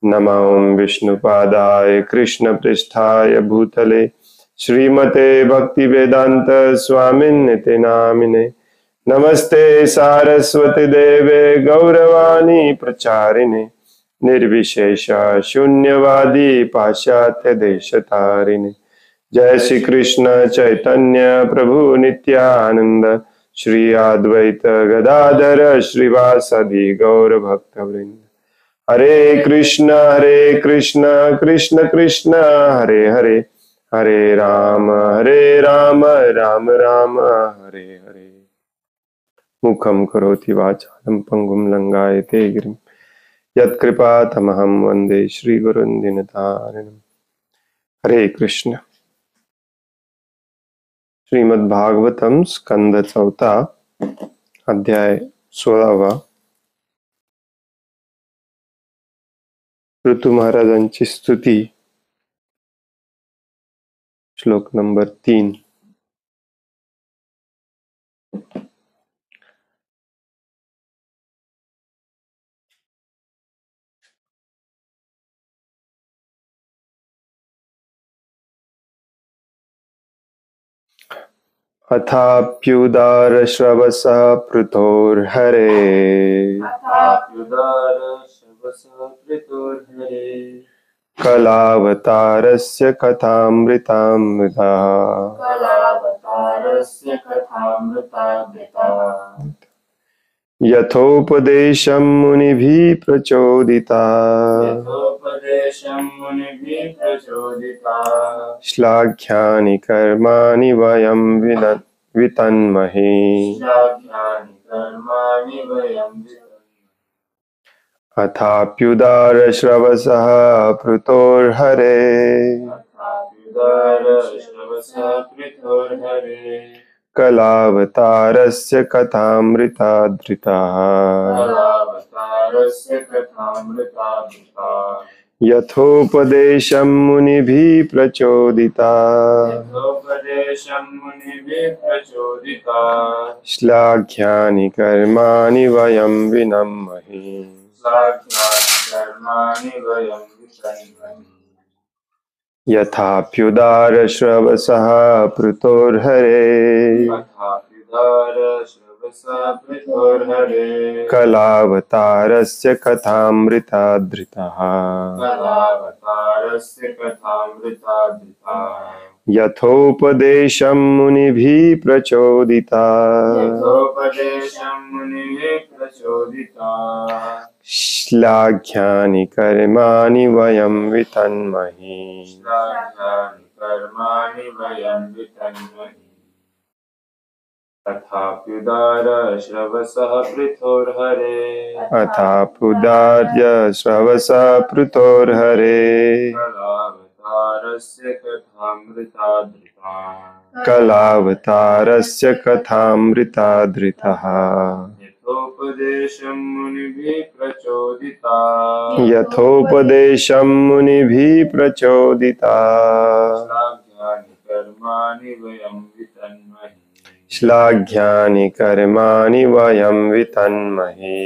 नमो विष्णुपादाय कृष्णपृष्ठाय भूतले श्रीमते भक्तिवेदांत स्वामिन्निति नामिने। नमस्ते सारस्वती देवे गौरवाणी प्रचारिणे निर्विशेष शून्यवादी पाश्चात्य देशतारिणे। जय श्री कृष्ण चैतन्य प्रभु नित्यानंद श्री अद्वैत गदाधर श्रीवासदि गौर भक्तवृंद। हरे कृष्ण कृष्ण कृष्ण हरे हरे, हरे राम राम राम हरे हरे। मुखं करोति वाचालं पंगुं लंघयते गिरिं यत्कृपातमहं वन्दे श्रीगुरुं दीनतारिणम्। हरे कृष्ण। श्रीमद्भागवतम स्कंद 4 अध्याय 16। ऋतु महाराजांची स्तुती, श्लोक नंबर 3। अथाप्युदार श्रवसः पृथोर्हरे, कलावतारस्य कथामृतामृता। यथोपदेशं मुनिभिः प्रचोदिता, श्लाघ्यानि कर्माणि वयं वितन्महे। अथाप्युदार श्रवसः पृथोर्हरे, कलावतारस्य कथामृता धृता। यथोपदेशं मुनिभिः प्रचोदिता, श्लाघ्यानि कर्माणि वयं विनम्महे। यथाप्युदार श्रवसः पृथोर्हरे, कलावतारस्य कथामृता धृतः। यथोपदेशं मुनिभिः प्रचोदिता, श्लाघ्यानि कर्माणि वयं वितन्महे। अथाप्युदार श्रवसः पृथोर्हरे, अथाप्युदार्य श्रवसः पृथोर्हरे, कलावतारस्य कथामृता धृता। कलावतारस्य कथामृता धृतः। यथोपदेशं मुनिभिः प्रचोदिता, यथोपदेशं मुनिभिः प्रचोदिता, श्लाघ्यानि कर्माणि वयं वितन्महे। श्लाघ्यानि कर्माणि वयं वितन्महे।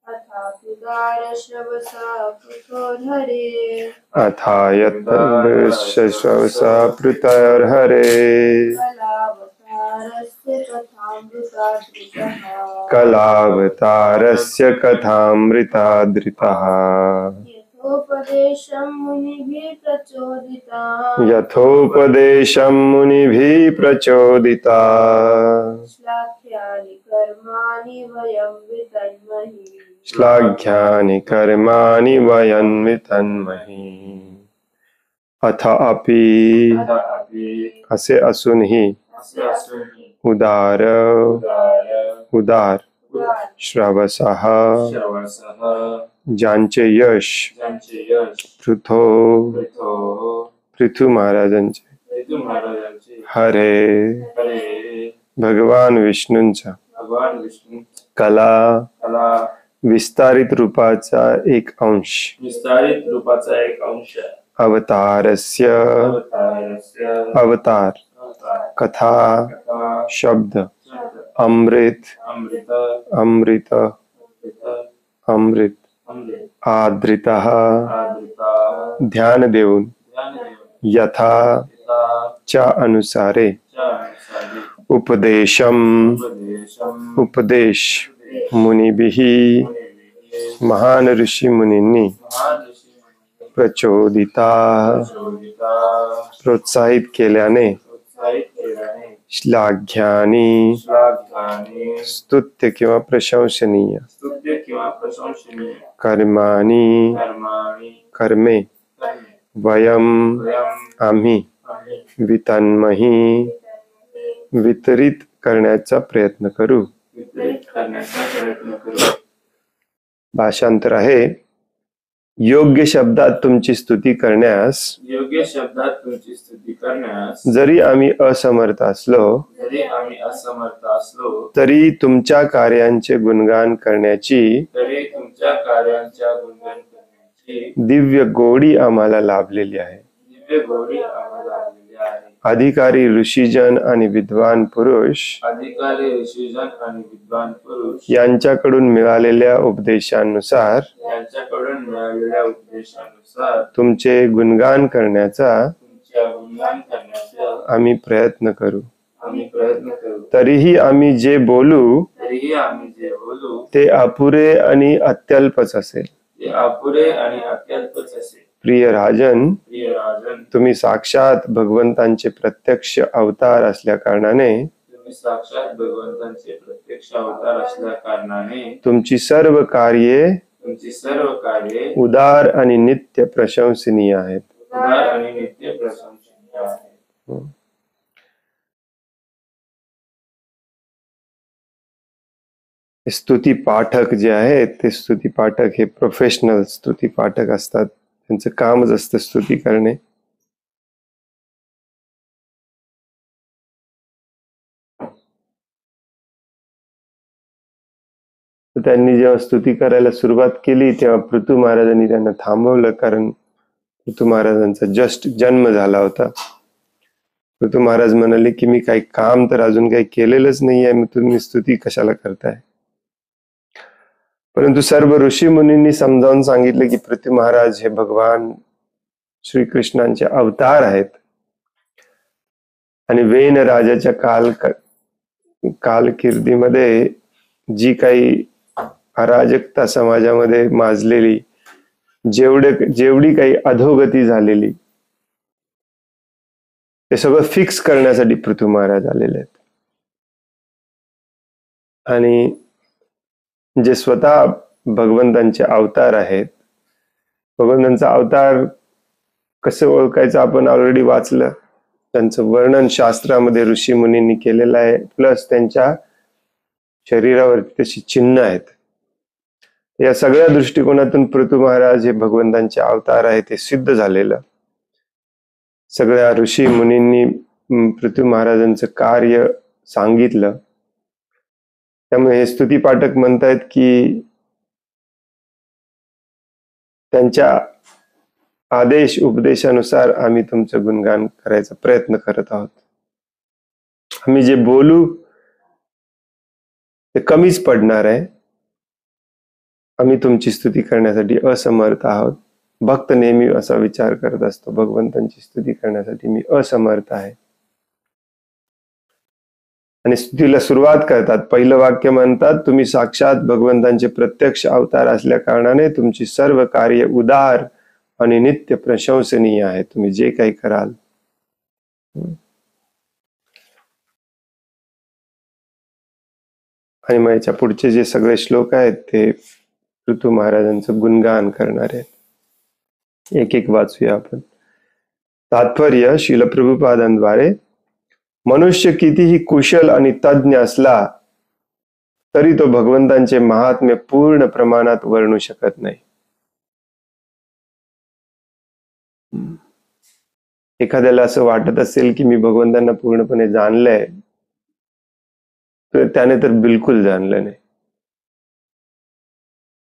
अथाप्युदार श्रवसः पृथोर्हरे, अथायश्रवसः पृथोर्हरे, कलावतारस्य कथामृता धृतः। कलावतारस्य कथामृता धृतः। यथोपदेशं मुनिभिः प्रचोदिता, यथोपदेशं मुनिभिः प्रचोदिता, श्लाघ्यानि कर्माणि वयं वितन्महे। श्लाघ्यानि कर्माणि वयं वितन्महे। अथ अपि, असे असूनही, उदार उदार श्रवसः ज्यांचे यश, पृथु महाराजांचे, हरे भगवान विष्णूंचा, कला विस्तारित रूपाचा एक अंश, अवतारस्य अवतार, कथा शब्द, अमृत अमृत अमृत आद्रितः आदृता ध्यान देऊन ध्यानदेव यथा यथा च अनुसारे च अनुसारे उपदेशम उपदेशम उपदेश मुनिभिः मुनिभिः महान ऋषी मुनींनी महान ऋषीमुनी प्रचोदिता प्रचोदिता प्रोत्साहित केल्याने उत्साहित केल्याने श्लाघ्यानी श्लाघ्याने स्तुत्य किंवा प्रशंसनीय स्तुत्य किंवा प्रशंसनीय कर्माणी कर्माणि कर्मे कर्मे वयम वयम् आम्ही आम्ही वितन्मही वितरित करण्याचा प्रयत्न करू. वितरित करण्याचा प्रयत्न करू. भाषांतर आहे, योग्य शब्दात तुमची स्तुती करण्यास योग्य शब्दात तुमची स्तुती करण्यास जरी आम्ही असमर्थ असलो जरी आम्ही असमर्थ असलो तरी तुमच्या कार्यांचे गुणगान करण्याची तरी तुमच्या कार्यांच्या गुणगान करण्याची दिव्य गोडी आम्हाला लाभलेली आहे. दिव्य गोडी आम्हाला लाभलेली आहे. अधिकारी ऋषीजन आणि विद्वान पुरुष अधिकारी ऋषीजन आणि विद्वान पुरुष यांच्याकडून मिळालेल्या उपदेशानुसार यांच्याकडून मिळालेल्या उपदेशानुसार तुमचे गुणगान करण्याचा तुमच्या गुणगान करण्याचा आम्ही प्रयत्न करू. आम्ही प्रयत्न करू. तरीही आम्ही जे बोलू तरीही आम्ही जे बोलू ते अपुरे आणि अत्यल्पच असेल. ते अपुरे आणि अत्यल्पच असेल. प्रिय राजन, प्रिय राजन, तुम्ही साक्षात भगवंतांचे प्रत्यक्ष अवतार असल्या कारणाने तुम्ही साक्षात भगवंतांचे प्रत्यक्ष अवतार असल्या कारणाने तुमची सर्व कार्ये तुमची सर्व कार्ये उदार आणि नित्य प्रशंसनीय आहेत. उदार आणि नित्य प्रशंसनीय आहेत. स्तुती पाठक जे आहेत ते स्तुती पाठक हे प्रोफेशनल स्तुती पाठक असतात. त्यांचं कामच असतं स्तुती करणे. तर त्यांनी जेव्हा स्तुती करायला सुरुवात केली तेव्हा पृथू महाराजांनी त्यांना थांबवलं, कारण पृथू महाराजांचा जस्ट जन्म झाला होता. पृथू महाराज म्हणाले की मी काही काम तर अजून काही केलेलंच नाही आहे, मग तुम्ही स्तुती कशाला करताय. परंतु सर्व ऋषी मुनींनी समजावून सांगितले की पृथ्वी महाराज हे भगवान श्रीकृष्णांचे अवतार आहेत आणि वेन राजाच्या कालकीर्दीमध्ये जी काही अराजकता समाजामध्ये माजलेली, जेवढी काही अधोगती झालेली, ते सगळं फिक्स करण्यासाठी पृथ्वी महाराज आलेले आहेत. आणि जे स्वतः भगवंतांचे अवतार आहेत, भगवंतांचा अवतार कसं ओळखायचं आपण ऑलरेडी वाचलं. त्यांचं वर्णन शास्त्रामध्ये ऋषी मुनींनी केलेलं आहे. प्लस त्यांच्या शरीरावरती तशी चिन्ह आहेत. या सगळ्या दृष्टिकोनातून पृथू महाराज हे भगवंतांचे अवतार आहे ते सिद्ध झालेलं. सगळ्या ऋषी मुनींनी पृथ्वी महाराजांचं कार्य सांगितलं. त्यामुळे हे स्तुती पाठक म्हणतायत की त्यांच्या आदेश उपदेशानुसार आम्ही तुमचं गुणगान करायचा प्रयत्न करत आहोत. आम्ही जे बोलू ते कमीच पडणार आहे. आम्ही तुमची स्तुती करण्यासाठी असमर्थ आहोत. भक्त नेहमी असा विचार करत असतो, भगवंतांची स्तुती करण्यासाठी मी असमर्थ आहे. आणि स्तुतीला सुरुवात करतात. पहिलं वाक्य म्हणतात, तुम्ही साक्षात भगवंतांचे प्रत्यक्ष अवतार असल्या कारणाने तुमची सर्व कार्य उदार आणि नित्य प्रशंसनीय आहे. तुम्ही जे काही कराल. आणि मग याच्या पुढचे जे सगळे श्लोक आहेत ते पृथू महाराजांचं गुणगान करणार आहेत. एक एक वाचूया आपण. तात्पर्य श्रील प्रभुपादांद्वारे मनुष्य कितीही कुशल आणि तज्ञ असला तरी तो भगवंतांचे महात्म्य पूर्ण प्रमाणात वर्णू शकत नाही. एखाद्याला असं वाटत असेल की मी भगवंतांना पूर्णपणे जाणलंय, तर त्याने तर बिलकुल जाणलं नाही.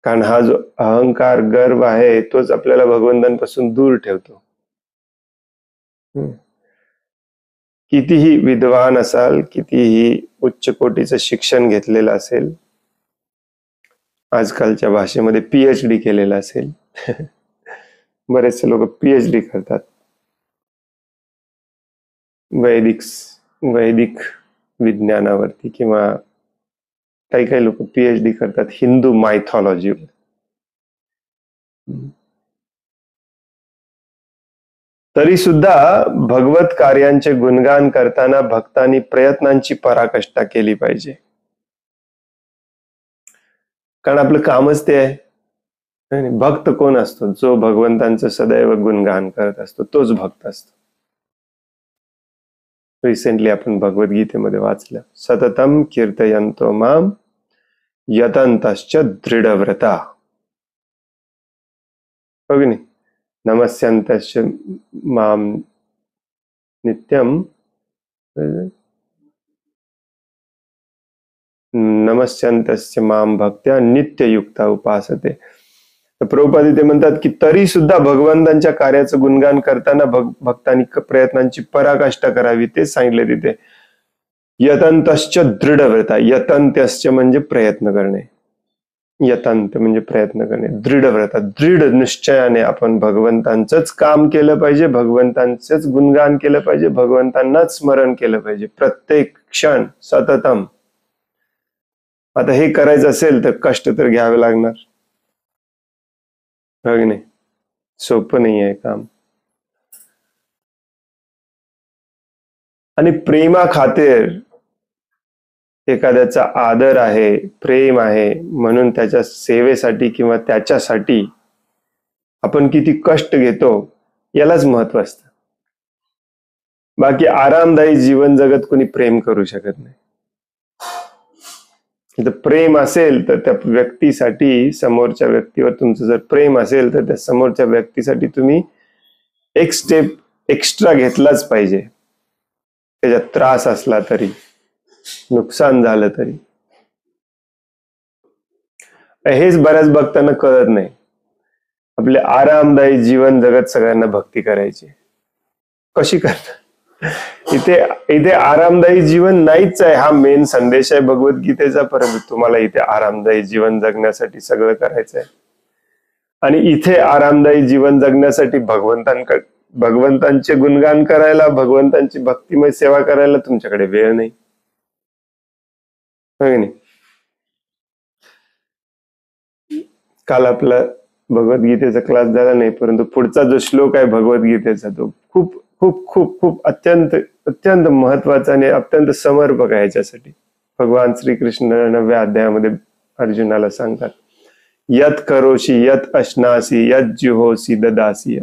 कारण हा जो अहंकार गर्व आहे तोच आपल्याला भगवंतांपासून दूर ठेवतो. कितीही विद्वान असाल, कितीही उच्च कोटीचं शिक्षण घेतलेलं असेल, आजकालच्या भाषेमध्ये PhD केलेला असेल. बरेचसे लोक PhD करतात वैदिक विज्ञानावरती, किंवा काही काही लोक PhD करतात हिंदू मायथॉलॉजीवर. तरी सुद्धा भगवत कार्यांचे गुणगान करताना भक्तांनी प्रयत्नांची पराकाष्ठा केली पाहिजे, कारण आपलं कामच ते आहे. भक्त कोण असतो? जो भगवंतांचं सदैव गुणगान करत असतो तोच भक्त असतो. रिसेंटली आपण भगवद्गीतेमध्ये वाचलं, सततम कीर्तयन्तो माम यतन्तश्च दृढव्रता. हो की नाही? नमस्यन्तश्च माम नित्यम नमस्यन्तस्य माम भक्त्या नित्ययुक्ता उपासते. तर प्रभुपाद इथे म्हणतात की तरी सुद्धा भगवंतांच्या कार्याचं गुणगान करताना भक्तांनी प्रयत्नांची पराकाष्ठा करावी. तेच सांगितले तिथे, यतन्तश्च दृढव्रता. यतन्त्यश्च म्हणजे प्रयत्न करणे, यतंत म्हणजे प्रयत्न करणे. दृढव्रता, दृढ निश्चयाने आपण भगवंतांचंच काम केलं पाहिजे, भगवंतांचंच गुणगान केलं पाहिजे, भगवंतांनाच स्मरण केलं पाहिजे प्रत्येक क्षण सततम. आता हे करायचं असेल तर कष्ट तर घ्यावे लागणार, हो की नाही? सोपं नाही आहे काम. आणि प्रेमा खातीर, एखाद्याचा आदर आहे, प्रेम आहे म्हणून त्याच्या सेवेसाठी किंवा त्याच्यासाठी आपण किती कष्ट घेतो यालाच महत्व असतं. बाकी आरामदायी जीवन जगत कोणी प्रेम करू शकत नाही. प्रेम असेल तर त्या व्यक्तीसाठी, समोरच्या व्यक्तीवर तुमचं जर प्रेम असेल तर त्या समोरच्या व्यक्तीसाठी तुम्ही एक स्टेप एक्स्ट्रा घेतलाच पाहिजे. त्याच्यात त्रास असला तरी, नुकसान झालं तरी. हेच बऱ्याच भक्तांना कळत नाही. आपले आरामदायी जीवन जगत सगळ्यांना भक्ती करायची, कशी करतात? इथे आरामदायी जीवन नाहीच आहे, हा मेन संदेश आहे भगवद्गीतेचा. परंतु तुम्हाला इथे आरामदायी जीवन जगण्यासाठी सगळं करायचं आहे, आणि इथे आरामदायी जीवन जगण्यासाठी भगवंतांचे गुणगान करायला, भगवंतांची भक्तिमय सेवा करायला तुमच्याकडे वेळ नाही, हो नाही? काल आपला भगवद्गीतेचा क्लास झाला नाही, परंतु पुढचा जो श्लोक आहे भगवद्गीतेचा तो खूप खूप खूप खूप अत्यंत अत्यंत महत्वाचा आणि अत्यंत समर्पक आहे याच्यासाठी. भगवान श्रीकृष्ण 9व्या अध्यायामध्ये अर्जुनाला सांगतात, यत करोशी यत अश्नासी यत जुहोसी ददासी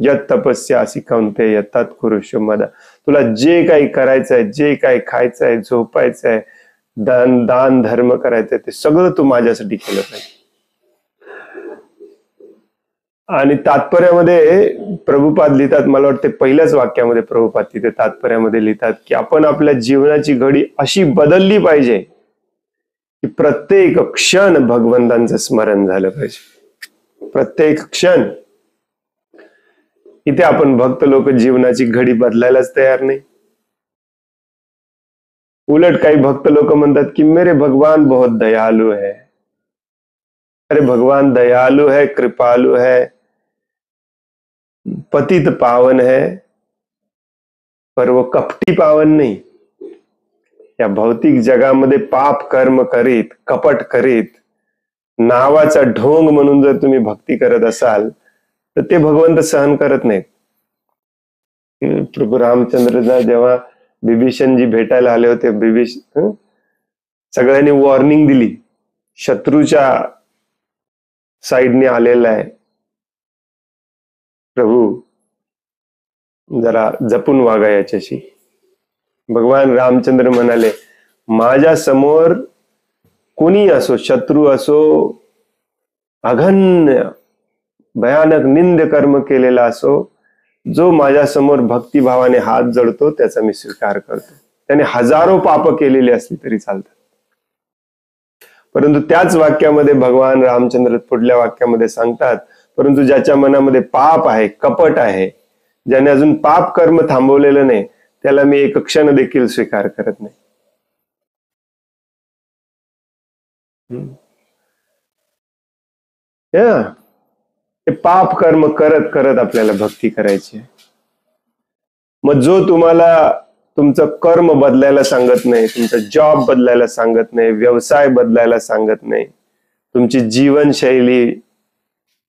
यत तपस्यासी कौंतेय तत् कुरुष्व मदा. तुला जे काही करायचंय, जे काही खायचंय, झोपायचंय, दान धर्म करायचंय, ते सगळं तू माझ्यासाठी केलं पाहिजे. आणि तात्पर्यामध्ये प्रभुपाद लिहितात, मला वाटते पहिल्याच वाक्यामध्ये प्रभुपाद तिथे तात्पर्यामध्ये लिहितात की आपण आपल्या जीवनाची घडी अशी बदलली पाहिजे की प्रत्येक क्षण भगवंतांचं स्मरण झालं पाहिजे, प्रत्येक क्षण. इथे आपण भक्त लोक जीवनाची घडी बदलायलाच तयार नाही. उलट काही भक्त लोक म्हणतात की मेरे भगवान बहुत दयालु है. अरे भगवान दयालु है, कृपालु है, पतित पावन है, पर वो कपटी पावन नाही. या भौतिक जगामध्ये पाप कर्म करीत, कपट करीत, नावाचा ढोंग म्हणून जर तुम्ही भक्ती करत असाल तर ते भगवंत सहन करत नाहीत. प्रभू रामचंद्रला जेव्हा बिभीषणजी भेटायला आले होते, सगळ्यांनी वॉर्निंग दिली, शत्रूच्या साईडने आलेला आहे प्रभू, जरा जपून वागा याच्याशी. भगवान रामचंद्र म्हणाले, माझ्या समोर कोणी असो, शत्रू असो, अघन्य भयानक निंद कर्म केलेला असो, जो माझ्या समोर भक्तिभावाने हात जोडतो त्याचा मी स्वीकार करतो. त्याने हजारो पाप केलेली असली तरी चालतात. परंतु त्याच वाक्यामध्ये भगवान रामचंद्र पुढल्या वाक्यामध्ये सांगतात, परंतु ज्याच्या मनामध्ये पाप आहे, कपट आहे, ज्याने अजून पाप कर्म थांबवलेलं नाही, त्याला मी एक क्षण देखील स्वीकार करत नाही. हे पाप कर्म करत करत आपल्याला भक्ती करायची आहे. मग जो तुम्हाला तुमचं कर्म बदलायला सांगत नाही, तुमचा जॉब बदलायला सांगत नाही, व्यवसाय बदलायला सांगत नाही, तुमची जीवनशैली,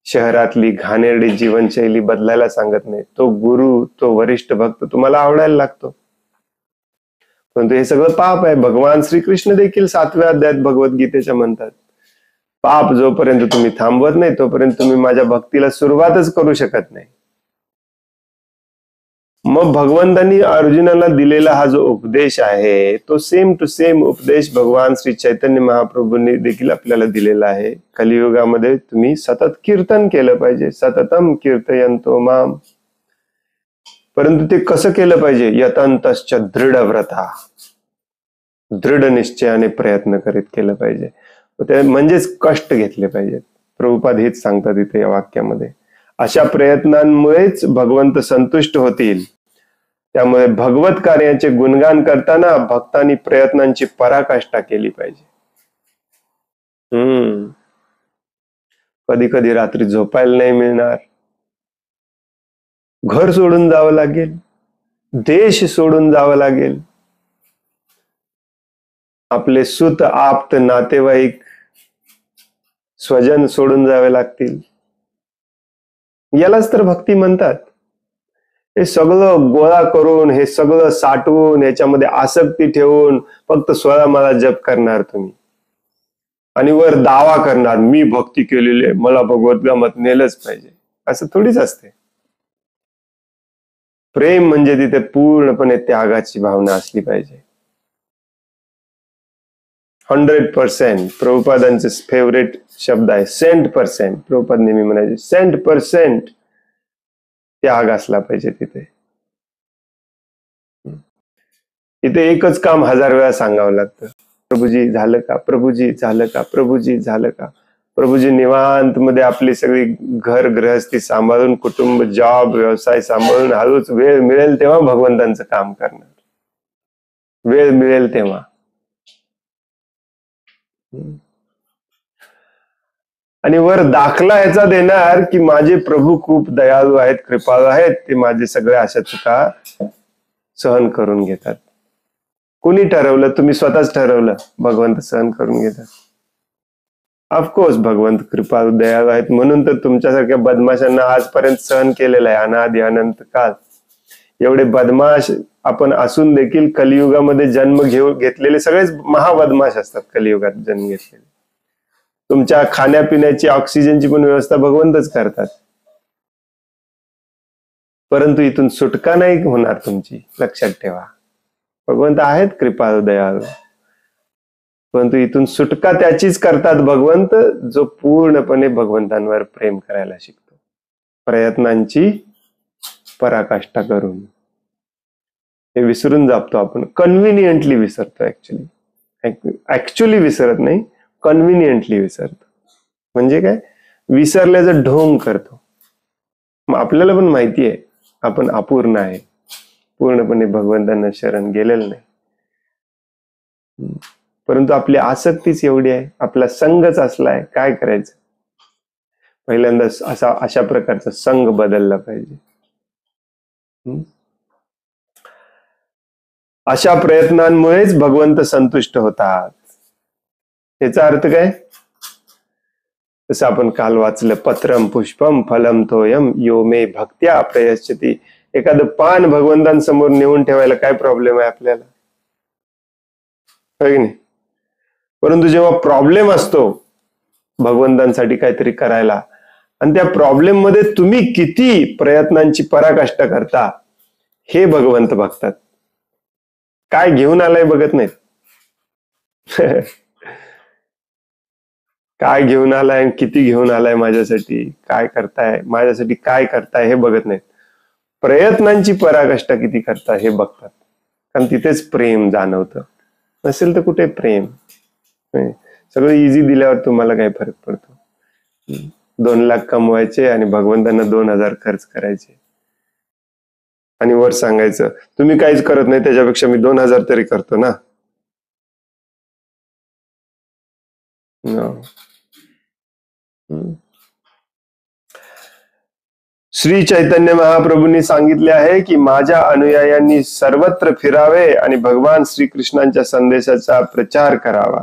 शहरातली घाणेरडी जीवनशैली बदलायला सांगत नाही, तो गुरु, तो वरिष्ठ भक्त तुम्हाला आवडायला लागतो. परंतु हे सगळं पाप आहे. भगवान श्रीकृष्ण देखील 7व्या अध्यायात भगवद्गीतेच्या म्हणतात, पाप जोपर्यंत तुम्ही थांबवत नाही तोपर्यंत तुम्ही माझ्या भक्तीला सुरुवातच करू शकत नाही. मग भगवंतांनी अर्जुनाला दिलेला हा जो उपदेश आहे तो सेम टू सेम उपदेश भगवान श्री चैतन्य महाप्रभूंनी देखील आपल्याला दिलेला आहे. कलियुगामध्ये तुम्ही सतत कीर्तन केलं पाहिजे, सततम कीर्तयंतो माम. परंतु ते कसं केलं पाहिजे? यतंतश्च दृढ व्रता, दृढ निश्चयाने प्रयत्न करीत केलं पाहिजे. म्हणजेच कष्ट घेतले पाहिजेत. प्रभुपाद हेच सांगतात इथे या वाक्यामध्ये. अशा प्रयत्नांमुळेच भगवंत संतुष्ट होतील. त्यामुळे भगवत कार्याचे गुणगान करताना भक्तांनी प्रयत्नांची पराकाष्ठा केली पाहिजे. कधी कधी रात्री झोपायला नाही मिळणार, घर सोडून जावं लागेल, देश सोडून जावं लागेल, आपले सुत आप्त नातेवाईक स्वजन सोडून जावे लागतील. यालाच तर भक्ती म्हणतात. हे सगळं गोळा करून, हे सगळं साठवून, याच्यामध्ये आसक्ती ठेवून फक्त 16 माळा जप करणार तुम्ही आणि वर दावा करणार मी भक्ती केलेली आहे, मला भगवद्गीतेत नेलंच पाहिजे. असं थोडीच असते. प्रेम म्हणजे तिथे पूर्णपणे त्यागाची भावना असली पाहिजे. 100%. प्रभुपादांचे फेवरेट शब्द आहे सेंट%. प्रभुपाद नेहमी म्हणायचे 100% त्याग असला पाहिजे तिथे. इथे एकच काम 1000 वेळा सांगावं लागतं, प्रभूजी झालं का, प्रभूजी झालं का, प्रभूजी झालं का. प्रभूजी निवांत मध्ये आपली सगळी घर गृहस्थी सांभाळून, कुटुंब, जॉब, व्यवसाय सांभाळून हळूच वेळ मिळेल तेव्हा भगवंतांचं काम करणार. वेळ मिळेल तेव्हा. आणि वर दाखला याचा देणार की माझे प्रभू खूप दयाळू आहेत, कृपाळू आहेत, ते माझे सगळ्या अशा चुका सहन करून घेतात. कोणी ठरवलं? तुम्ही स्वतःच ठरवलं भगवंत सहन करून घेतात. ऑफकोर्स भगवंत कृपाळू दयाळू आहेत म्हणून तर तुमच्यासारख्या बदमाशांना आजपर्यंत सहन केलेला आहे अनादि अनंत काळ. एवढे बदमाश आपण असून देखील कलियुगामध्ये जन्म घेतलेले सगळेच महाबदमाश असतात. कलियुगात जन्म घेतलेले. तुमच्या खाण्यापिण्याची, ऑक्सिजनची पण व्यवस्था भगवंतच करतात. परंतु इथून सुटका नाही होणार तुमची, लक्षात ठेवा. भगवंत आहेत कृपाळू दयाळू, परंतु इथून सुटका त्याचीच करतात भगवंत जो पूर्णपणे भगवंतांवर प्रेम करायला शिकतो, प्रयत्नांची पराकाष्ठा करून. हे विसरून जातो आपण, कन्व्हिनियंटली विसरतो. ऍक्च्युली विसरत नाही, कन्व्हिनियंटली विसरतो. म्हणजे काय? विसरल्याचं ढोंग करतो. मग आपल्याला पण माहिती आहे आपण अपूर्ण आहे, पूर्णपणे भगवंतांना शरण गेलेलं नाही. परंतु आपली आसक्तीच एवढी आहे, आपला संघच असलाय, काय करायचं? पहिल्यांदा अशा प्रकारचा संघ बदलला पाहिजे. अशा प्रयत्नांमुळेच भगवंत संतुष्ट होतात. याचा अर्थ काय? जसं आपण काल वाचलं, पत्रम पुष्पम फलम तोयम यो मे भक्त्या प्रयच्छति. एखादं पान भगवंतांसमोर नेऊन ठेवायला काय प्रॉब्लेम आहे आपल्याला? की नाही? परंतु जेव्हा प्रॉब्लेम असतो भगवंतांसाठी काहीतरी करायला, आणि त्या प्रॉब्लेम मध्ये तुम्ही किती प्रयत्नांची पराकाष्ठा करता हे भगवंत बघतात. काय घेऊन आलाय बघत नाहीत. काय घेऊन आलाय, किती घेऊन आलाय माझ्यासाठी, काय करताय माझ्यासाठी, काय करताय हे बघत नाहीत. प्रयत्नांची पराकाष्ठा किती करताय हे बघतात. कारण तिथेच प्रेम जाणवतं. नसेल तर कुठे प्रेम? सगळं इझी दिल्यावर तुम्हाला काय फरक पडतो? 2 लाख कमवायचे आणि भगवंतांना 2000 खर्च करायचे आणि वर सांगायचं तुम्ही काहीच करत नाही, त्याच्यापेक्षा मी 2000 तरी करतो ना. श्री चैतन्य महाप्रभूंनी सांगितले आहे की माझ्या अनुयायांनी सर्वत्र फिरावे आणि भगवान श्रीकृष्णांच्या संदेशाचा प्रचार करावा.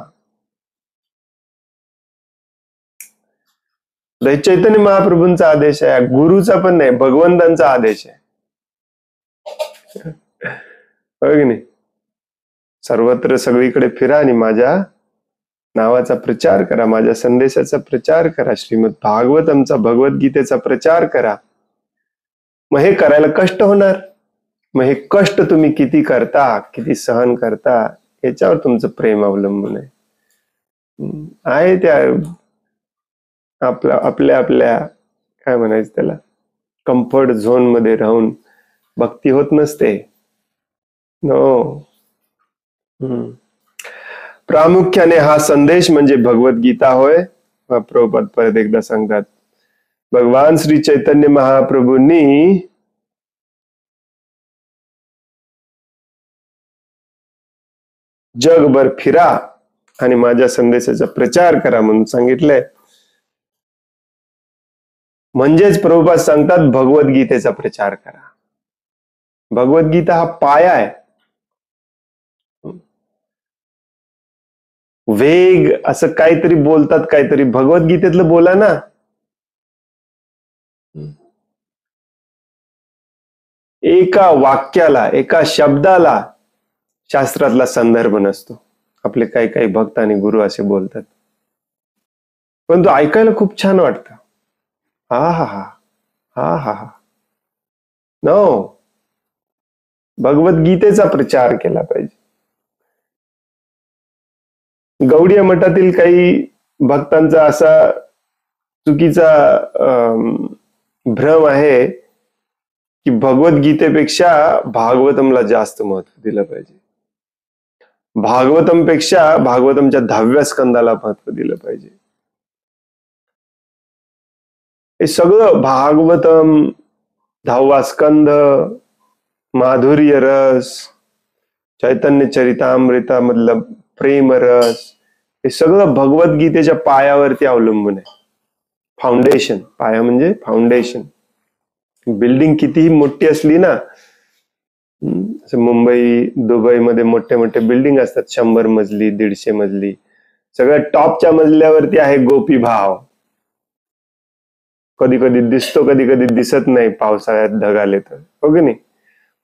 चैतन्य महाप्रभूंचा आदेश आहे, गुरुचा पण नाही, भगवंतांचा आदेश आहे. हो की नाही? सर्वत्र सगळीकडे फिरा आणि माझ्या नावाचा प्रचार करा, माझ्या संदेशाचा प्रचार करा, श्रीमद भागवतमचा, भगवद्गीतेचा प्रचार करा. मग हे करायला कष्ट होणार. मग हे कष्ट तुम्ही किती करता, किती सहन करता, याच्यावर तुमचं प्रेम अवलंबून आहे. आहे त्या आपल्या काय म्हणायचं त्याला, कम्फर्ट झोन मध्ये राहून भक्ती होत नसते. नो. प्रामुख्याने हा संदेश म्हणजे भगवद्गीता होय. प्रभुपाद परत एकदा सांगतात, भगवान श्री चैतन्य महाप्रभूंनी जगभर फिरा आणि माझ्या संदेशाचा प्रचार करा म्हणून सांगितलंय. म्हणजेच प्रभुपाद सांगतात भगवद्गीतेचा प्रचार करा. भगवद्गीता हा पाया आहे. वेग असं काहीतरी बोलतात, काहीतरी भगवद्गीतेतलं बोला ना. एका वाक्याला, एका शब्दाला शास्त्रातला संदर्भ नसतो. आपले काही काही भक्त आणि गुरु असे बोलतात, परंतु ऐकायला खूप छान वाटतं. हा हा हा हा हा हा नो, भगवद्गीतेचा प्रचार केला पाहिजे. गौडीय मठातील काही भक्तांचा असा चुकीचा भ्रम आहे की भगवद्गीतेपेक्षा भागवतमला जास्त महत्व दिलं पाहिजे, भागवतमपेक्षा भागवतमच्या 10व्या स्कंदाला महत्व दिलं पाहिजे. हे सगळं भागवतम, 10वा स्कंद, माधुर्य रस, चैतन्य चरितामृतामधलं प्रेम रस, हे सगळं भगवद्गीतेच्या पायावरती अवलंबून आहे. फाउंडेशन, पाया म्हणजे फाउंडेशन. बिल्डिंग कितीही मोठी असली ना, मुंबई दुबई मध्ये मोठे मोठे बिल्डिंग असतात, 100 मजली 150 मजली, सगळ्यात टॉपच्या मजल्यावरती आहे गोपी भाव. कधी कधी दिसतो, कधी कधी दिसत नाही, पावसाळ्यात ढग आले तर, हो की नाही?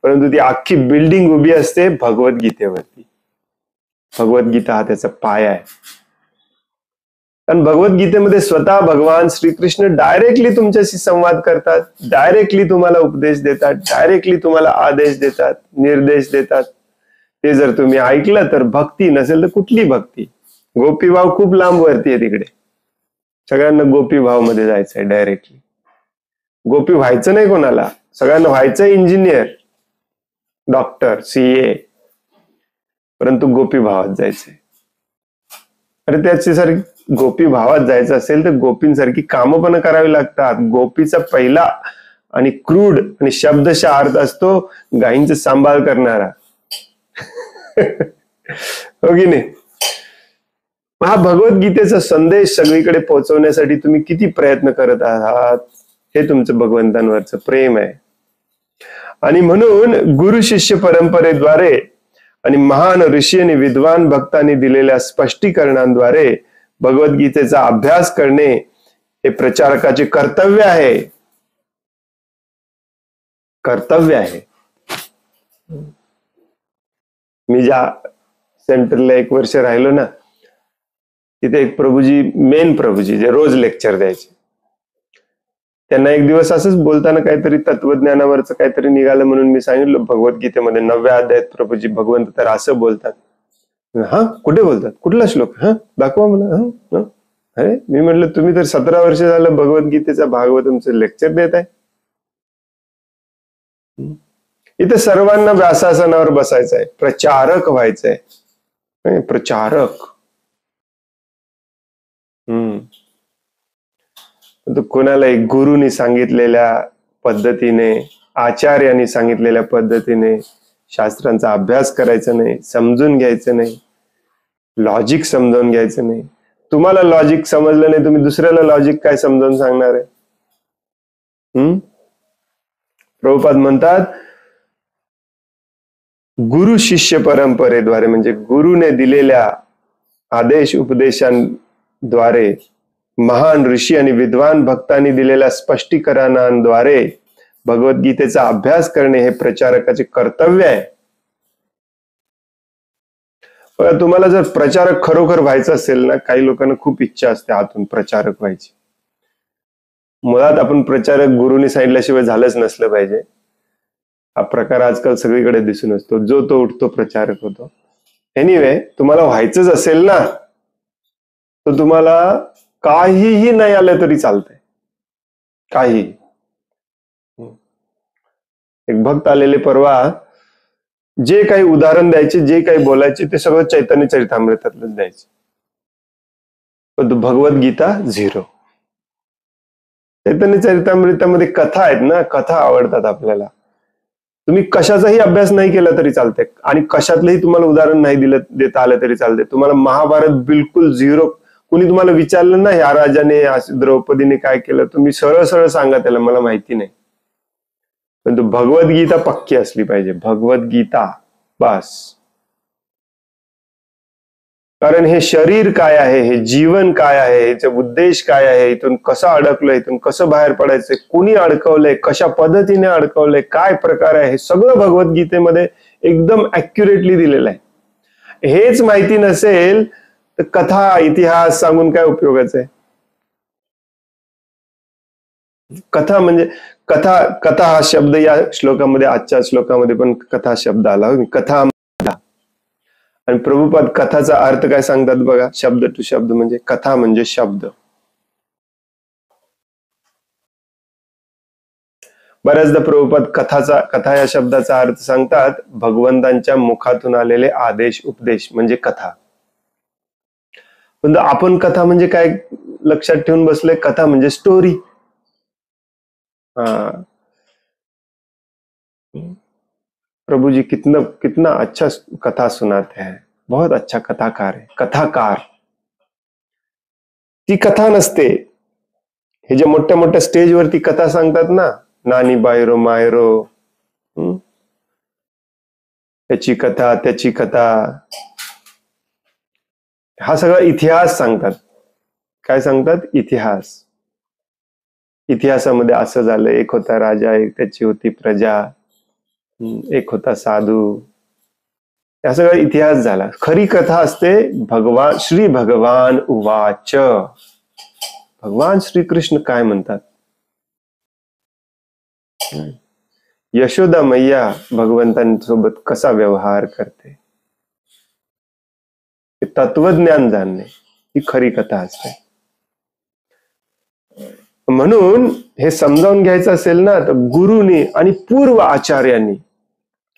परंतु ती अख्खी बिल्डिंग उभी असते भगवद्गीतेवरती. भगवद्गीता हा त्याचा पाया आहे. कारण भगवद्गीतेमध्ये स्वतः भगवान श्रीकृष्ण डायरेक्टली तुमच्याशी संवाद करतात, डायरेक्टली तुम्हाला उपदेश देतात, डायरेक्टली तुम्हाला आदेश देतात, निर्देश देतात. ते जर तुम्ही ऐकलं तर भक्ती, नसेल तर कुठली भक्ती? गोपी भाव खूप लांब वरती आहे तिकडे. सगळ्यांना गोपी भाव मध्ये जायचंय डायरेक्टली. गोपी व्हायचं नाही कोणाला, सगळ्यांना व्हायचं इंजिनियर, डॉक्टर, CA, परंतु गोपी भावात जायचंय. अरे त्याच्यासारखी गोपी भावात जायचं असेल तर गोपींसारखी कामं पण करावी लागतात. गोपीचा पहिला आणि क्रूड आणि शब्दशः अर्थ असतो गायींचा सांभाळ करणारा. हो की नाही? हा भगवद्गीतेचा संदेश सगळीकडे पोहोचवण्यासाठी तुम्ही किती प्रयत्न करत आहात, हे तुमचं भगवंतांवरचं प्रेम आहे. आणि म्हणून गुरु शिष्य परंपरेद्वारे आणि महान ऋषी आणि विद्वान भक्तांनी दिलेल्या स्पष्टीकरणांद्वारे भगवद्गीतेचा अभ्यास करणे हे प्रचारकाचे कर्तव्य आहे. कर्तव्य आहे. मी ज्या सेंटरला 1 वर्ष राहिलो ना, तिथे एक प्रभूजी, मेन प्रभूजी, जे रोज लेक्चर द्यायचे, त्यांना एक दिवस असंच बोलताना काहीतरी तत्वज्ञानावरचं काहीतरी निघालं म्हणून मी सांगितलं, भगवद्गीतेमध्ये 9व्या अध्यायात प्रभूजी भगवंत तर असं बोलतात. हा, कुठे बोलतात? कुठला श्लोक? हा, दाखवा मला. अरे मी म्हटलं, तुम्ही तर 17 वर्ष झालं भगवद्गीतेचा भागवतमचं लेक्चर देत आहे. इथे सर्वांना व्यासासनावर बसायचं आहे, प्रचारक व्हायचंय. प्रचारक. कोणाला एक गुरुनी सांगितलेल्या पद्धतीने, आचार्यांनी सांगितलेल्या पद्धतीने शास्त्रांचा अभ्यास करायचा नाही, समजून घ्यायचं नाही, लॉजिक समजावून घ्यायचं नाही. तुम्हाला लॉजिक समजलं नाही, तुम्ही दुसऱ्याला लॉजिक काय समजावून सांगणार आहे? प्रभुपाद म्हणतात गुरु शिष्य परंपरेद्वारे म्हणजे गुरुने दिलेल्या आदेश उपदेशांद्वारे, महान ऋषी आणि विद्वान भक्तांनी दिलेल्या स्पष्टीकरणांद्वारे भगवद्गीतेचा अभ्यास करणे हे प्रचारकाचे कर्तव्य आहे. पण तुम्हाला जर प्रचारक खरोखर व्हायचं असेल ना, काही लोकांना खूप इच्छा असते आतून प्रचारक व्हायची. मुळात आपण प्रचारक गुरुने सांगितल्याशिवाय झालंच नसलं पाहिजे. हा प्रकार आजकाल सगळीकडे दिसून असतो. जो तो उठतो प्रचारक होतो. एनिवे, तुम्हाला व्हायचंच असेल ना, तर तुम्हाला काहीही नाही आलं तरी चालतंय. काही एक भक्त आलेले परवा, जे काही उदाहरण द्यायचे, जे काही बोलायचे ते सगळं चैतन्य चरितामृतातलंच द्यायचे. पण भगवद्गीता 0. चैतन्य चरितामृतामध्ये कथा आहेत ना, कथा आवडतात आपल्याला. तुम्ही कशाचाही अभ्यास नाही केला तरी चालते आणि कशातलंही तुम्हाला उदाहरण नाही देता आलं तरी चालते. तुम्हाला महाभारत बिलकुल 0, कुणी तुम्हाला विचारलं ना ह्या राजाने द्रौपदीने काय केलं, तुम्ही सरळ सरळ सांगा त्याला मला माहिती नाही. पण भगवद्गीता पक्की असली पाहिजे. भगवद्गीता बस. कारण हे शरीर काय आहे, हे जीवन काय आहे, याचा उद्देश काय आहे, इथून कसं अडकलंय, इथून कसं बाहेर पडायचंय, कुणी अडकवलंय, कशा पद्धतीने अडकवलंय, काय प्रकार आहे, हे सगळं भगवद्गीतेमध्ये एकदम ॲक्युरेटली दिलेलं आहे. हेच माहिती नसेल तर कथा इतिहास सांगून काय उपयोगाचं आहे. कथा म्हणजे कथा हा शब्द या श्लोकामध्ये, आजच्या श्लोकामध्ये पण कथा शब्द आला. कथा आणि प्रभुपाद कथाचा अर्थ काय सांगतात बघा, शब्द टू शब्द. म्हणजे कथा म्हणजे शब्द. बऱ्याचदा प्रभुपाद कथा या शब्दाचा अर्थ सांगतात भगवंतांच्या मुखातून आलेले आदेश उपदेश म्हणजे कथा. पण आपण कथा म्हणजे काय लक्षात ठेवून बसले, कथा म्हणजे स्टोरी. प्रभु जी कितना अच्छा कथा सुनाते हैं, बहुत अच्छा कथाकार है. कथाकार ती कथा नसते. हे जे मोठ्या मोठ्या स्टेजवरती कथा सांगतात ना, नानी बायरो मायरो, त्याची कथा त्याची कथा, हा सगळा इतिहास सांगतात. काय सांगतात? इतिहास. इतिहासामध्ये असं झालं, एक होता राजा, एक त्याची होती प्रजा, एक होता साधू. या सगळा इतिहास झाला. खरी कथा असते श्री भगवान उवाच. भगवान श्रीकृष्ण काय म्हणतात. यशोदा मैया भगवंतांसोबत कसा व्यवहार करते, तत्वज्ञान जाणणे ही खरी कथा असते. म्हणून हे समजावून घ्यायचं असेल ना, तर गुरुनी आणि पूर्व आचार्यांनी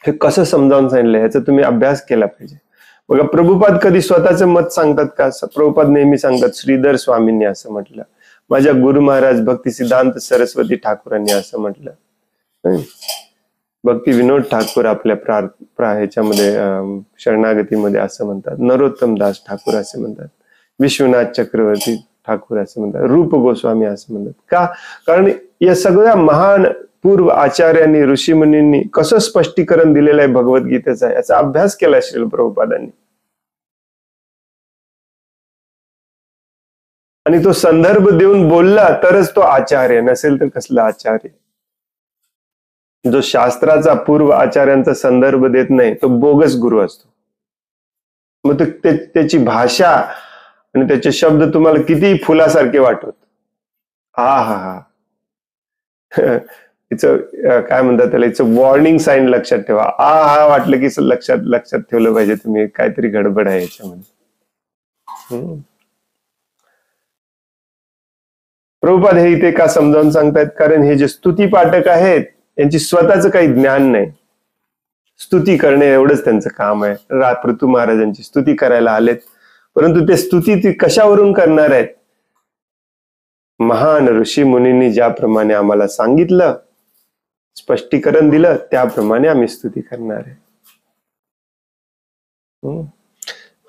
हे कसं समजावून सांगितलं याचा तुम्ही अभ्यास केला पाहिजे. बघा, प्रभुपाद कधी स्वतःचं मत सांगतात का? प्रभुपाद नेहमी सांगतात श्रीधर स्वामींनी असं म्हटलं, माझ्या गुरु महाराज भक्ती सिद्धांत सरस्वती ठाकूरांनी असं म्हटलं, भक्ती विनोद ठाकूर आपल्या ह्याच्यामध्ये शरणागतीमध्ये असं म्हणतात, नरोत्तम दास ठाकूर असं म्हणतात, विश्वनाथ चक्रवर्ती ठाकूर असं म्हणतात, रूप गोस्वामी असं म्हणतात. का? कारण या सगळ्या महान पूर्व आचार्यांनी ऋषीमुनींनी कसं स्पष्टीकरण दिलेलं आहे भगवद्गीतेचा, याचा अभ्यास केला श्रील प्रभुपादांनी. आणि तो संदर्भ देऊन बोलला तरच तो आचार्य, नसेल तर कसला आचार्य. जो शास्त्राचा पूर्व आचार्यांचा संदर्भ देत नाही तो बोगस गुरु असतो. मग त्याची भाषा आणि त्याचे शब्द तुम्हाला किती फुलासारखे वाटत, हा इथं काय म्हणतात त्याला, इथं वॉर्निंग साईन लक्षात ठेवा. हा वाटलं की लक्षात ठेवलं पाहिजे तुम्ही, काहीतरी गडबड आहे याच्यामध्ये. प्रभुपाद हे इथे का समजावून सांगतायत? कारण हे जे स्तुती पाठक आहेत यांची स्वतःच काही ज्ञान नाही, स्तुती करणे एवढंच त्यांचं काम आहे. पृथू महाराजांची स्तुती करायला आलेत, परंतु ते स्तुती ती कशावरून करणार आहेत? महान ऋषी मुनींनी ज्याप्रमाणे आम्हाला सांगितलं, स्पष्टीकरण दिलं, त्याप्रमाणे आम्ही स्तुती करणार आहे.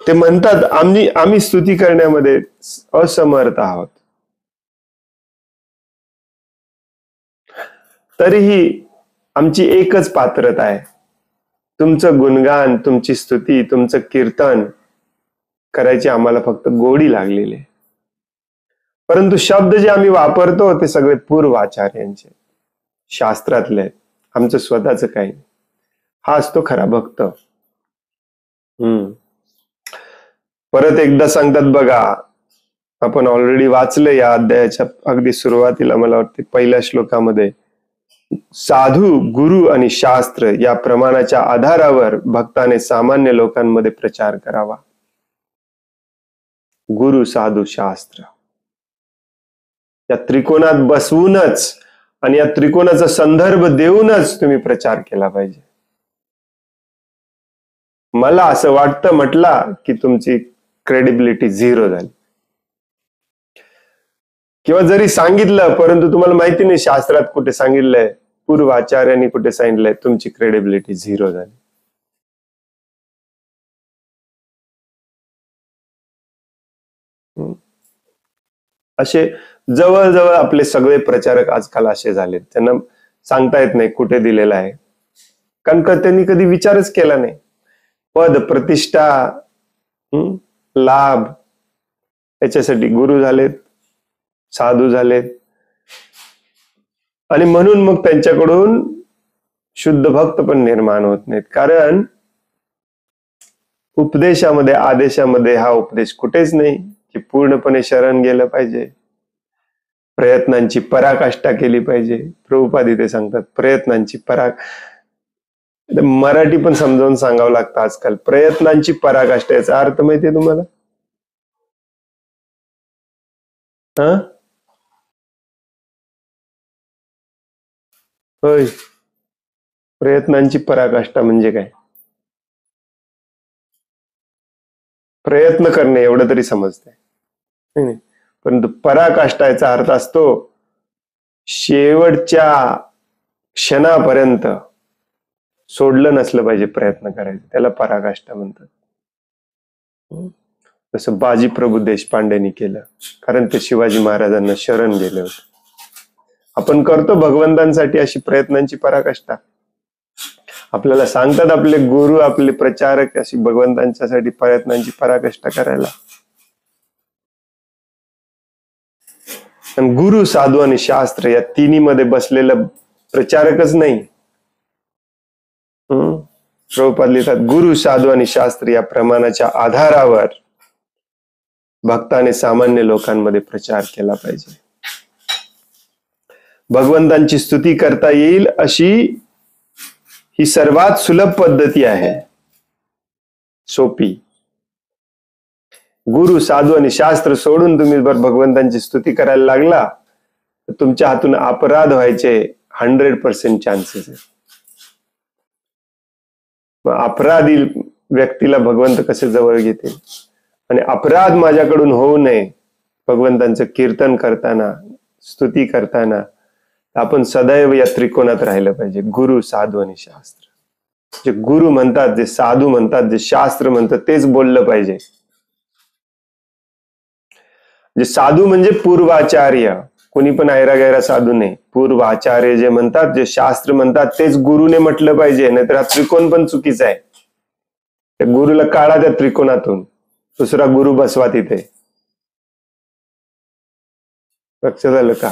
ते म्हणतात आम्ही स्तुती करण्यामध्ये असमर्थ आहोत. तरीही आमची एकच पात्रता आहे, तुमचं गुणगान, तुमची स्तुती, तुमचं कीर्तन करायची आम्हाला फक्त गोडी लागलेली आहे. परंतु शब्द जे आम्ही वापरतो ते सगळे पूर्वाचार्यांचे, शास्त्रातले आहेत, आमचं स्वतःच काही नाही. हा असतो खरा भक्त. परत एकदा सांगतात बघा, आपण ऑलरेडी वाचलं या अध्यायाच्या अगदी सुरुवातीला, मला वाटते पहिल्या श्लोकामध्ये, साधू, गुरु आणि शास्त्र या प्रमाणाच्या आधारावर भक्ताने सामान्य लोकांमध्ये प्रचार करावा. गुरु, साधू, शास्त्र या त्रिकोणात बसवूनच आणि या त्रिकोणाचा संदर्भ देऊनच तुम्ही प्रचार केला पाहिजे. मला असं वाटतं म्हटला की तुमची क्रेडिबिलिटी 0 झाली. किंवा जरी सांगितलं परंतु तुम्हाला माहिती नाही शास्त्रात कुठे सांगितलंय, पूर्वाचार्यांनी कुठे सांगितलंय, तुमची क्रेडिबिलिटी 0 झाली. असे जवळजवळ आपले सगळे प्रचारक आजकाल असे झालेत, त्यांना सांगता येत नाही कुठे दिलेला आहे, कारण का त्यांनी कधी विचारच केला नाही. पद, प्रतिष्ठा, लाभ याच्यासाठी गुरु झालेत, साधू झालेत, आणि म्हणून मग त्यांच्याकडून शुद्ध भक्त पण निर्माण होत नाहीत. कारण उपदेशामध्ये, आदेशामध्ये हा उपदेश कुठेच नाही की पूर्णपणे शरण गेलं पाहिजे, प्रयत्नांची पराकाष्ठा केली पाहिजे. प्रभुपाद इथे सांगतात प्रयत्नांची मराठी पण समजावून सांगावं लागतं आजकाल. प्रयत्नांची पराकाष्ठा याचा अर्थ माहितीये तुम्हाला? होय, प्रयत्नांची पराकाष्ठा म्हणजे काय? प्रयत्न करणे एवढं तरी समजतंय, परंतु पराकाष्ठा याचा अर्थ असतो शेवटच्या क्षणापर्यंत सोडलं नसलं पाहिजे प्रयत्न करायचं, त्याला पराकाष्ठा म्हणतात. जसं बाजी प्रभू देशपांडेंनी केलं, कारण ते शिवाजी महाराजांना शरण गेले होते. आपण करतो भगवंतांसाठी अशी प्रयत्नांची पराकाष्ठा. आपल्याला सांगतात आपले गुरु, आपले प्रचारक अशी भगवंतांच्यासाठी प्रयत्नांची पराकाष्ठा करायला. आणि गुरु, साधू आणि शास्त्र या तिन्ही मध्ये बसलेलं प्रचारकच नाही. प्रभुपाद लिहितात गुरु, साधू आणि शास्त्र या प्रमाणाच्या आधारावर भक्ताने सामान्य लोकांमध्ये प्रचार केला पाहिजे. भगवंतांची स्तुती करता येईल अशी ही सर्वात सुलभ पद्धती आहे, सोपी. गुरु, साधू आणि शास्त्र सोडून तुम्ही जर भगवंतांची स्तुती करायला लागला तर तुमच्या हातून अपराध व्हायचे 100% चान्सेस आहेत. अपराधी व्यक्तीला भगवंत कसे जवळ घेतील? आणि अपराध माझ्याकडून होऊ नये भगवंतांचं कीर्तन करताना, स्तुती करताना आपण सदैव या त्रिकोणात राहिलं पाहिजे, गुरु, साधू आणि शास्त्र. जे गुरु म्हणतात, जे साधू म्हणतात, जे शास्त्र म्हणतात तेच बोललं पाहिजे. जे साधू म्हणजे पूर्वाचार्य, कोणी पण ऐरा गैरा साधू नाही. पूर्वाचार्य जे म्हणतात, जे शास्त्र म्हणतात तेच गुरुने म्हटलं पाहिजे, नाहीतर हा त्रिकोण पण चुकीचा आहे. त्या गुरुला काढा त्या त्रिकोणातून, दुसरा गुरु बसवा तिथे. लक्षात आलं का?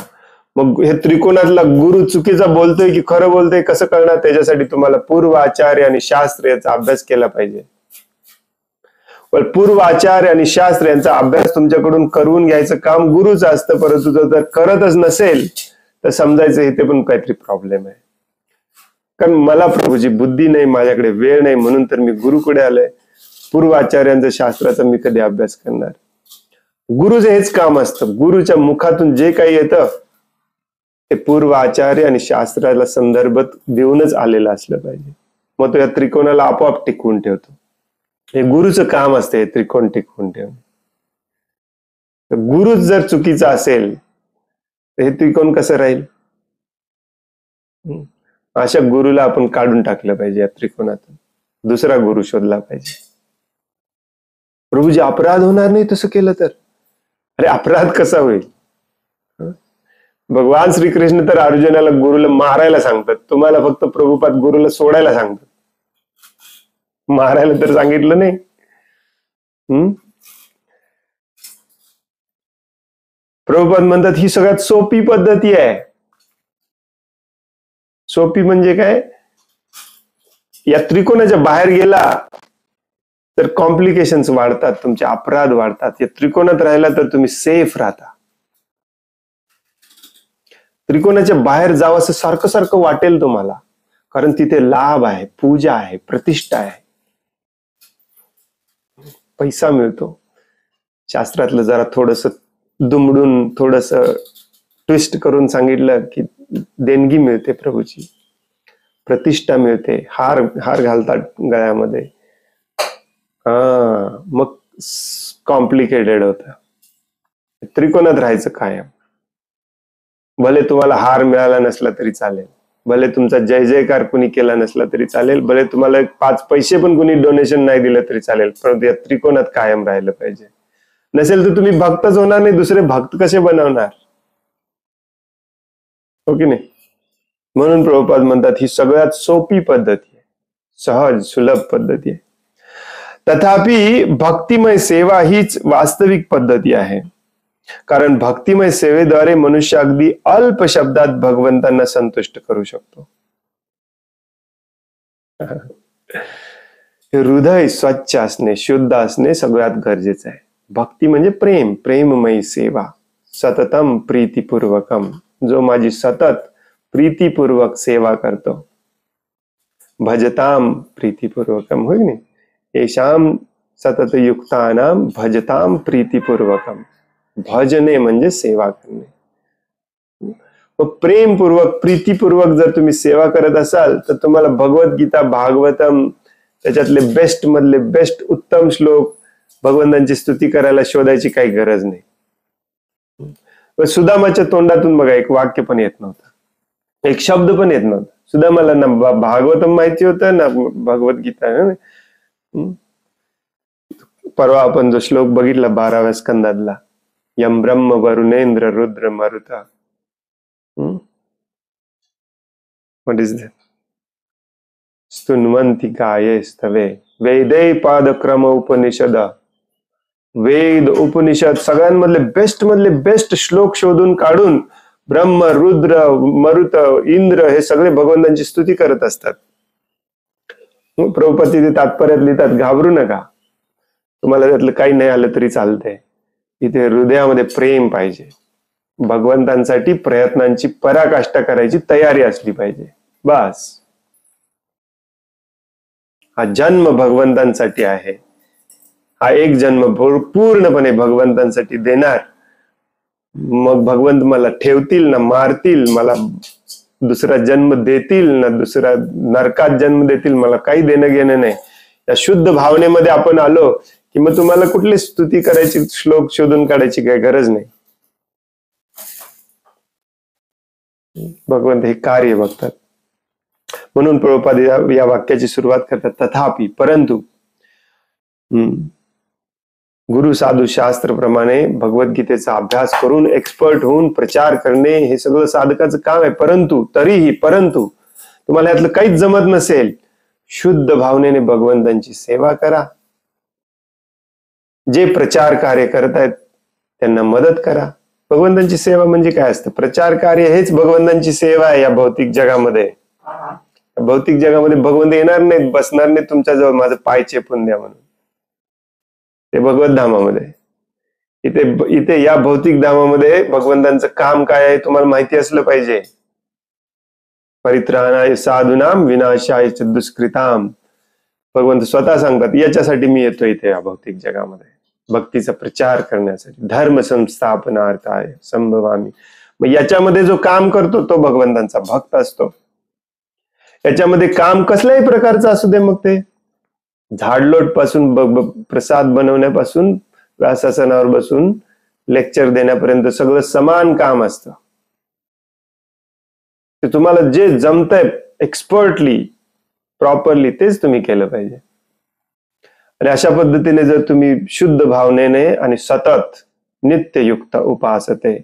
मग हे त्रिकोणातला गुरु चुकीचा बोलतोय की खरं बोलतोय कसं कळणार? त्याच्यासाठी तुम्हाला पूर्वाचार्य आणि शास्त्र याचा अभ्यास केला पाहिजे. पूर्वाचार्य आणि शास्त्र यांचा अभ्यास तुमच्याकडून करून घ्यायचं काम गुरुचं असतं. परंतु जर करतच नसेल तर समजायचं इथे पण काहीतरी प्रॉब्लेम आहे. कारण मला प्रभूची बुद्धी नाही, माझ्याकडे वेळ नाही, म्हणून तर मी गुरुकडे आलोय. पूर्वाचार्यांचा शास्त्राचा मी कधी अभ्यास करणार? गुरुचं हेच काम असतं. गुरुच्या मुखातून जे काही येतं ते पूर्वाचार्य आणि शास्त्राला संदर्भ देऊनच आलेलं असलं पाहिजे. मग तो या त्रिकोणाला आपोआप टिकवून ठेवतो. हे गुरुचं काम असते, हे त्रिकोण टिकवून ठेवणे. गुरुच जर चुकीचा असेल तर हे त्रिकोण कसं राहील? अशा गुरुला आपण काढून टाकलं पाहिजे या त्रिकोणातून, दुसरा गुरु शोधला पाहिजे. प्रभूजी अपराध होणार नाही तसं केलं तर? अरे अपराध कसा होईल? भगवान श्रीकृष्ण तर अर्जुनाला गुरुला मारायला सांगतात, तुम्हाला फक्त प्रभुपाद गुरुला सोडायला सांगतात, मारायला तर सांगितलं नाही. प्रभुपाद म्हणतात ही सगळ्यात सोपी पद्धती आहे. सोपी म्हणजे काय, या त्रिकोणाच्या बाहेर गेला तर कॉम्प्लिकेशन्स वाढतात, तुमचे अपराध वाढतात. या त्रिकोणात राहिला तर तुम्ही सेफ राहता. त्रिकोणाच्या बाहेर जावं असं सारखं सारखं वाटेल तुम्हाला, कारण तिथे लाभ आहे, पूजा आहे, प्रतिष्ठा आहे, पैसा मिळतो. शास्त्रातलं जरा थोडस दुमडून थोडस ट्विस्ट करून सांगितलं की देणगी मिळते प्रभूची, प्रतिष्ठा मिळते, हार घालतात गळ्यामध्ये. मग कॉम्प्लिकेटेड होतं. त्रिकोणात राहायचं कायम. भले तुम्हाला हार मिळाला नसला तरी चालेल, भले तुमचा जय जयकार कुणी केला नसला तरी चालेल, भले तुम्हाला 5 पैसे पण कुणी डोनेशन नाही दिलं तरी चालेल, परंतु या त्रिकोणात कायम राहिलं पाहिजे. नसेल तर तुम्ही भक्तच होणार नाही, दुसरे भक्त कसे बनवणार, हो की नाही? म्हणून प्रभुपाद म्हणतात ही सगळ्यात सोपी पद्धती आहे, सहज सुलभ पद्धती आहे. तथापि भक्तिमय सेवा हीच वास्तविक पद्धती आहे, कारण भक्तिमय सेवेद्वारे मनुष्य अगदी अल्प शब्दात भगवंतांना संतुष्ट करू शकतो. हृदय स्वच्छ असणे, शुद्ध असणे सगळ्यात गरजेचं आहे. भक्ती म्हणजे प्रेम, प्रेममयी सेवा, सततम प्रीतिपूर्वकम, जो माझी सतत प्रीतिपूर्वक सेवा करतो. भजताम प्रीतिपूर्वकम, होय नाही? येशाम सतत युक्तानाम भजताम प्रीतिपूर्वकम. भजने म्हणजे सेवा करणे. प्रेमपूर्वक, प्रीतिपूर्वक जर तुम्ही सेवा करत असाल तर तुम्हाला भगवद्गीता, भागवतम, त्याच्यातले बेस्ट मधले बेस्ट उत्तम श्लोक, भगवंतांची स्तुती करायला शोधायची काही गरज नाही. सुदामाच्या तोंडातून बघा एक वाक्य पण येत नव्हतं, एक शब्द पण येत नव्हता. सुदामाला ना भागवतम माहिती होतं ना भगवद्गीता. परवा आपण जो श्लोक बघितला 12व्या स्कंदातला, M Brahma वरुणेंद्र Rudra मरुता, what is that? स्तुन्वन्ति गाये स्तवे वेदै पादक्रम उपनिषद. वेद, उपनिषद सगळ्यांमधले बेस्ट श्लोक शोधून काढून ब्रह्म, रुद्र, मरुत, इंद्र हे सगळे भगवंतांची स्तुती करत असतात. प्रभुपाद तिथे तात्पर्यात लिहितात, घाबरू नका, तुम्हाला त्यातलं काही नाही आलं तरी चालतंय. इथे हृदयामध्ये प्रेम पाहिजे, भगवंतांसाठी प्रयत्नांची पराकाष्ठा करायची तयारी असली पाहिजे, बस. हा जन्म भगवंतांसाठी आहे, हा एक जन्म पूर्णपणे भगवंतांसाठी देणार. मग भगवंत मला ठेवतील ना मारतील, मला दुसरा जन्म देतील ना दुसरा नरकात जन्म देतील, मला काही देणं घेणं नाही. या शुद्ध भावनेमध्ये आपण आलो की मग तुम्हाला कुठली स्तुती करायची, श्लोक शोधून काढायची काही गरज नाही. भगवंत हे कार्य बघतात. म्हणून प्रभुपाद या वाक्याची सुरुवात करतात, तथापि, परंतु. गुरु साधू शास्त्र प्रमाणे भगवद्गीतेचा अभ्यास करून एक्सपर्ट होऊन प्रचार करणे हे सगळं साधकाचं काम आहे. परंतु परंतु तुम्हाला यातलं काहीच जमत नसेल, शुद्ध भावनेने भगवंतांची सेवा करा. जे प्रचार कार्य करत आहेत त्यांना मदत करा. भगवंतांची सेवा म्हणजे काय असतं? प्रचार कार्य हेच भगवंतांची सेवा आहे. या भौतिक जगामध्ये, भौतिक जगामध्ये भगवंत येणार नाहीत, बसणार नाहीत तुमच्याजवळ माझं पाय चेपून द्या म्हणून. ते भगवत धामामध्ये. इथे या भौतिक धामामध्ये भगवंतांचं काम काय आहे तुम्हाला माहिती असलं पाहिजे. परित्राणाय साधूनाम विनाशाय दुष्कृताम. भगवंत स्वतः सांगतात, याच्यासाठी मी येतो इथे या भौतिक जगामध्ये, भक्तीचा प्रचार करण्यासाठी, धर्म संस्थापनार्थाय संभवामी. मग याच्यामध्ये जो काम करतो तो भगवंतांचा भक्त असतो. याच्यामध्ये काम कसल्याही प्रकारचं असू दे, मग ते झाडलोट पासून प्रसाद बनवण्यापासून व्यासासनावर बसून लेक्चर देण्यापर्यंत सगळं समान काम असतं. ते तुम्हाला जे जमतंय एक्सपर्टली, प्रॉपरली, तेच तुम्ही केलं पाहिजे. आणि अशा पद्धतीने जर तुम्ही शुद्ध भावनेने आणि सतत नित्ययुक्त उपासते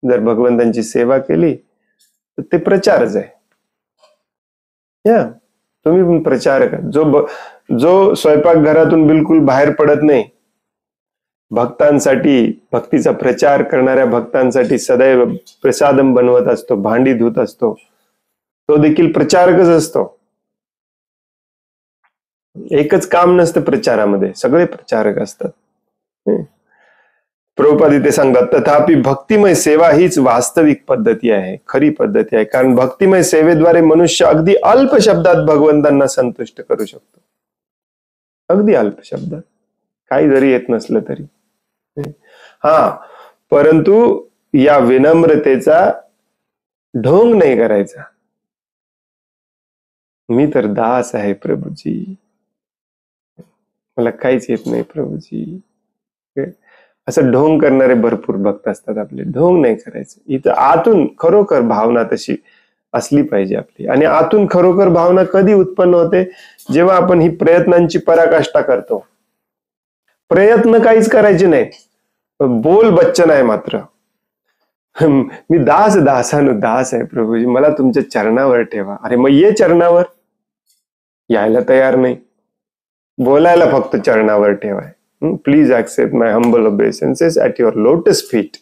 जर भगवंतांची सेवा केली तर ते प्रचारच आहे. या तुम्ही पण प्रचार करा. जो स्वयंपाकघरातून बिलकुल बाहेर पडत नाही, भक्तांसाठी भक्तीचा प्रचार करणाऱ्या भक्तांसाठी सदैव प्रसादम बनवत असतो, भांडी धुत असतो, तो देखील प्रचारकच असतो. एकच काम नसतं प्रचारामध्ये, सगळे प्रचारक असतात. प्रभुपाद इथे सांगतात, तथापि भक्तिमय सेवा हीच वास्तविक पद्धती आहे, खरी पद्धती आहे. कारण भक्तिमय सेवेद्वारे मनुष्य अगदी अल्प शब्दात भगवंतांना संतुष्ट करू शकतो. अगदी अल्प शब्दात, काही जरी येत नसलं तरी. परंतु या विनम्रतेचा ढोंग नाही करायचा. मी तर दास आहे प्रभूजी, मला काहीच येत नाही प्रभूजी, असं ढोंग करणारे भरपूर भक्त असतात आपले. ढोंग नाही करायचं. इथं आतून खरोखर भावना तशी असली पाहिजे आपली. आणि आतून खरोखर भावना कधी उत्पन्न होते? जेव्हा आपण ही प्रयत्नांची पराकाष्ठा करतो. प्रयत्न काहीच करायचे नाहीत, बोल बच्चन आहे मात्र. मी दासानु दास आहे प्रभूजी, मला तुमच्या चरणावर ठेवा. अरे मग ये चरणावर. यायला तयार नाही, बोलायला फक्त चरणावर ठेवाय. Please accept my humble obeisances at your lotus feet.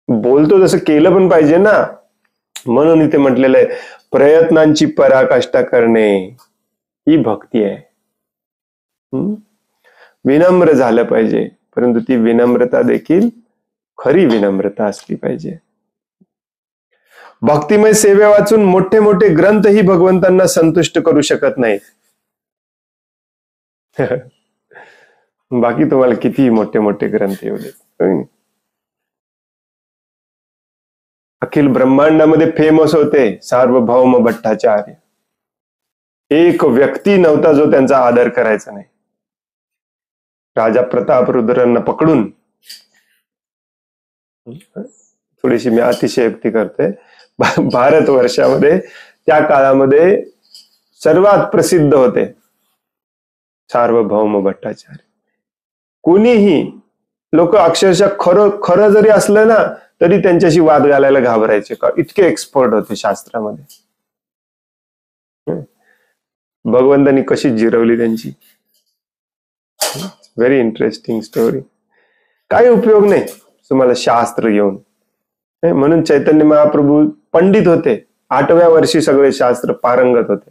बोलतो तसं केलं पण पाहिजे ना. म्हणून इथे म्हटलेलं आहे, प्रयत्नांची पराकाष्ठा करणे ही भक्ती आहे. विनम्र झालं पाहिजे, परंतु ती विनम्रता देखील खरी विनम्रता असली पाहिजे. भक्तिमय सेवे वाचून मोठे मोठे ग्रंथही भगवंतांना संतुष्ट करू शकत नाहीत. बाकी तुम्हाला किती मोठे मोठे ग्रंथ येऊ देत. अखिल ब्रह्मांडामध्ये फेमस होते सार्वभौम भट्टाचार्य. एक व्यक्ती नव्हता जो त्यांचा आदर करायचा नाही. राजा प्रतापरुद्रांना पकडून, थोडीशी मी अतिशयोक्ती करते, भारतवर्षामध्ये त्या काळामध्ये सर्वात प्रसिद्ध होते सार्वभौम भट्टाचार्य. कुणीही लोक अक्षरशः खरं जरी असलं ना तरी त्यांच्याशी वाद घालायला घाबरायचे, का इतके एक्सपर्ट होते शास्त्रामध्ये. भगवंतांनी कशी जिरवली त्यांची. Very interesting story. काही उपयोग नाही तुम्हाला शास्त्र घेऊन. म्हणून चैतन्य महाप्रभू पंडित होते, 8व्या वर्षी सगळे शास्त्र पारंगत होते,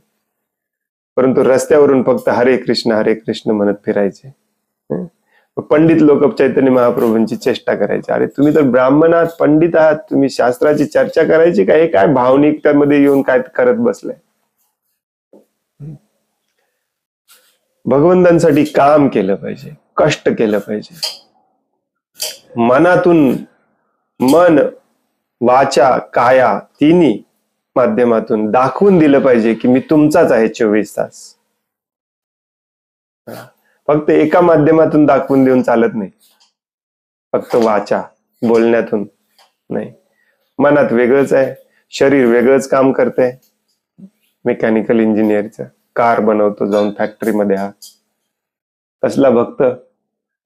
परंतु रस्त्यावरून फक्त हरे कृष्ण म्हणत फिरायचे. पंडित लोक चैतन्य महाप्रभूंची चेष्टा करायचे, अरे तुम्ही तर ब्राह्मण आहात, पंडित आहात, तुम्ही शास्त्राची चर्चा करायची का? हे काय भावनिकतेमध्ये येऊन काय करत बसलाय? भगवंतांसाठी काम केलं पाहिजे, कष्ट केलं पाहिजे. मनातून, मन, वाचा, काया तिन्ही माध्यमातून दाखवून दिलं पाहिजे की मी तुमचाच आहे 24 तास. फक्त एका माध्यमातून दाखवून देऊन चालत नाही. फक्त वाचा, बोलण्यातून नाही. मनात वेगळंच आहे, शरीर वेगळंच काम करते. मेकॅनिकल इंजिनिअरचं कार बनवतो जाऊन फॅक्टरीमध्ये, हा कसला भक्त.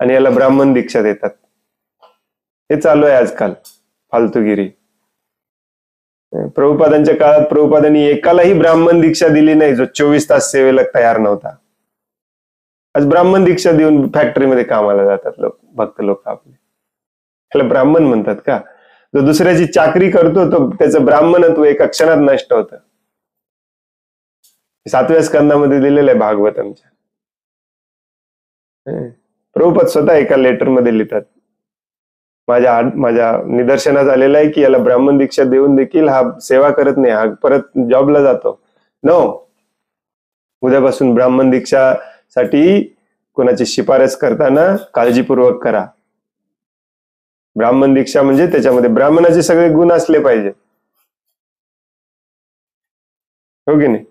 आणि याला ब्राह्मण दीक्षा देतात. हे चालू आहे आजकाल फालतूगिरी. प्रभुपादांच्या काळात प्रभुपादांनी एकालाही ब्राह्मण दीक्षा दिली नाही जो 24 तास सेवेला तयार नव्हता. आज ब्राह्मण दीक्षा देऊन फॅक्टरीमध्ये कामाला जातात लोक, भक्त लोक आपले. त्याला ब्राह्मण म्हणतात का? जो दुसऱ्याची चाकरी करतो तो त्याचं ब्राह्मणत्व एका क्षणात नष्ट होतं. 7व्या स्कंदामध्ये दिलेलं आहे भागवतमच्या. प्रभुपाद स्वतः एका लेटर मध्ये लिहितात, माझ्या निदर्शनात आलेलं आहे की याला ब्राह्मण दीक्षा देऊन देखील हा सेवा करत नाही, हा परत जॉबला जातो. नो, उद्यापासून ब्राह्मण दीक्षा साठी कोणाची शिफारस करताना काळजीपूर्वक करा. ब्राह्मण दीक्षा म्हणजे त्याच्यामध्ये ब्राह्मणाचे सगळे गुण असले पाहिजे, हो की नाही?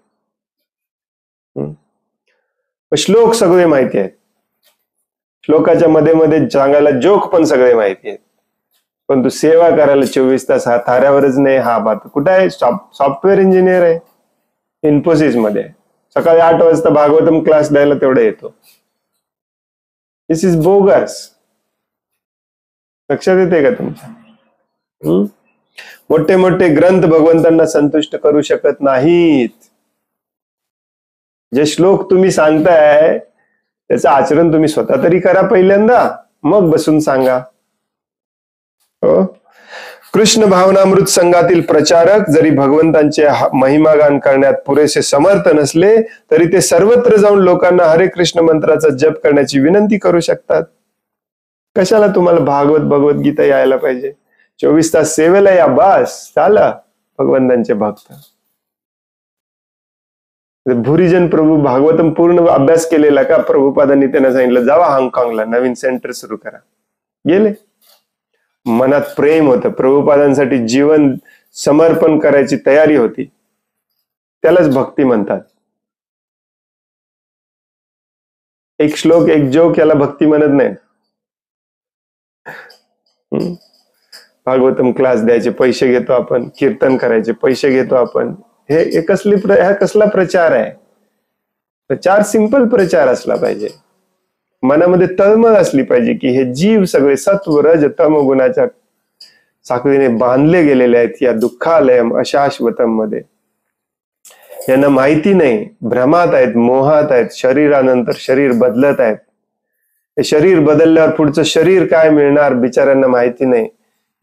श्लोक सगळे माहिती आहेत, श्लोकाच्या मध्ये मध्ये सांगायला जोक पण सगळे माहिती आहेत, पण तू सेवा करायला 24 तास हा थाऱ्यावरच नाही. हा बात कुठं आहे? सॉफ्टवेअर इंजिनियर आहे, इन्फोसिस मध्ये. सकाळी 8 वाजता भागवतम क्लास द्यायला तेवढा येतो. दिस इज बोगस. लक्षात येते का तुमच्या? मोठे मोठे ग्रंथ भगवंतांना संतुष्ट करू शकत नाहीत. जे श्लोक तुम्ही सांगताय त्याचं आचरण तुम्ही स्वतः तरी करा पहिल्यांदा, मग बसून सांगा. हो, कृष्ण भावनामृत संघातील प्रचारक जरी भगवंतांचे महिमागान करण्यात पुरेसे समर्थ नसले तरी ते सर्वत्र जाऊन लोकांना हरे कृष्ण मंत्राचा जप करण्याची विनंती करू शकतात. कशाला तुम्हाला भगवद्गीता यायला पाहिजे? 24 तास सेवेला या, बस झाला भगवंतांचे भक्त. भुरीजन प्रभू भागवतम पूर्ण अभ्यास केलेला का? प्रभुपादांनी त्यांना सांगितलं जावा हाँगकाँगला नवीन सेंटर सुरू करा. गेले. मनात प्रेम होतं, प्रभुपादांसाठी जीवन समर्पण करायची तयारी होती, त्यालाच भक्ती म्हणतात. एक श्लोक एक जोक याला भक्ती म्हणत नाही. भागवतम क्लास द्यायचे पैसे घेतो आपण, कीर्तन करायचे पैसे घेतो आपण. हे कसला प्रचार आहे? प्रचार सिंपल प्रचार असला पाहिजे. मनामध्ये तळमळ असली पाहिजे की हे जीव सगळे सत्व रज तम गुणाच्या साखळीने बांधले गेलेले आहेत या दुःखालयम अशाश्वतम मध्ये. यांना माहिती नाही, भ्रमात आहेत, मोहात आहेत, शरीरानंतर शरीर बदलत आहेत. हे शरीर बदलल्यावर पुढचं शरीर काय मिळणार बिचाऱ्यांना माहिती नाही.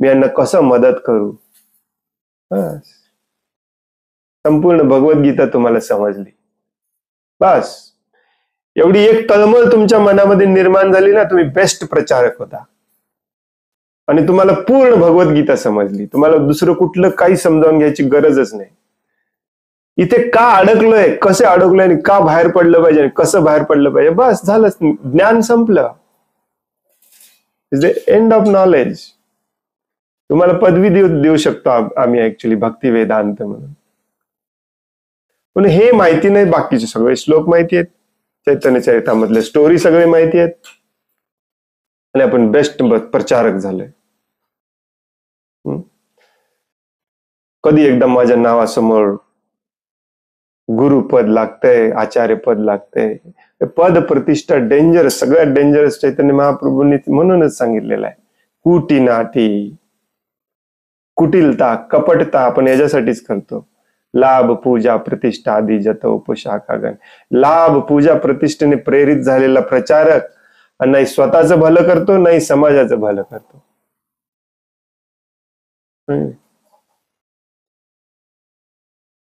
मी यांना कसं मदत करू? संपूर्ण भगवद्गीता तुम्हाला समजली, बस. एवढी एक तळमळ तुमच्या मनामध्ये निर्माण झाली ना, तुम्ही बेस्ट प्रचारक होता. आणि तुम्हाला पूर्ण भगवद्गीता समजली. तुम्हाला दुसरं कुठलं काही समजावून घ्यायची गरजच नाही. इथे का अडकलोय, कसे अडकलोय आणि का बाहेर पडलं पाहिजे आणि कसं बाहेर पडलं पाहिजे, बस झालं. ज्ञान संपलं. Is the end of knowledge. तुम्हाला पदवी देऊ शकतो आम्ही ऍक्च्युली भक्ती वेदांत म्हणून. पण हे माहिती नाही. बाकीचे सगळे श्लोक माहिती आहेत, चैतन्य चरितामधले स्टोरी सगळे माहिती आहेत, आणि आपण बेस्ट प्रचारक झालोय. कधी एकदा माझ्या नावासमोर गुरुपद लागतंय, आचार्य पद लागतंय. पद प्रतिष्ठा डेंजरस, सगळ्यात डेंजरस चैतन्य महाप्रभूंनी म्हणूनच सांगितलेलं आहे. कुटी नाटी, कुटिलता, कपटता आपण याच्यासाठीच करतो. लाभ पूजा प्रतिष्ठा आदी जत उपशाखागण. लाभ पूजा प्रतिष्ठेने प्रेरित झालेला प्रचारक नाही स्वतःचं भलं करतो, नाही समाजाचं भलं करतो.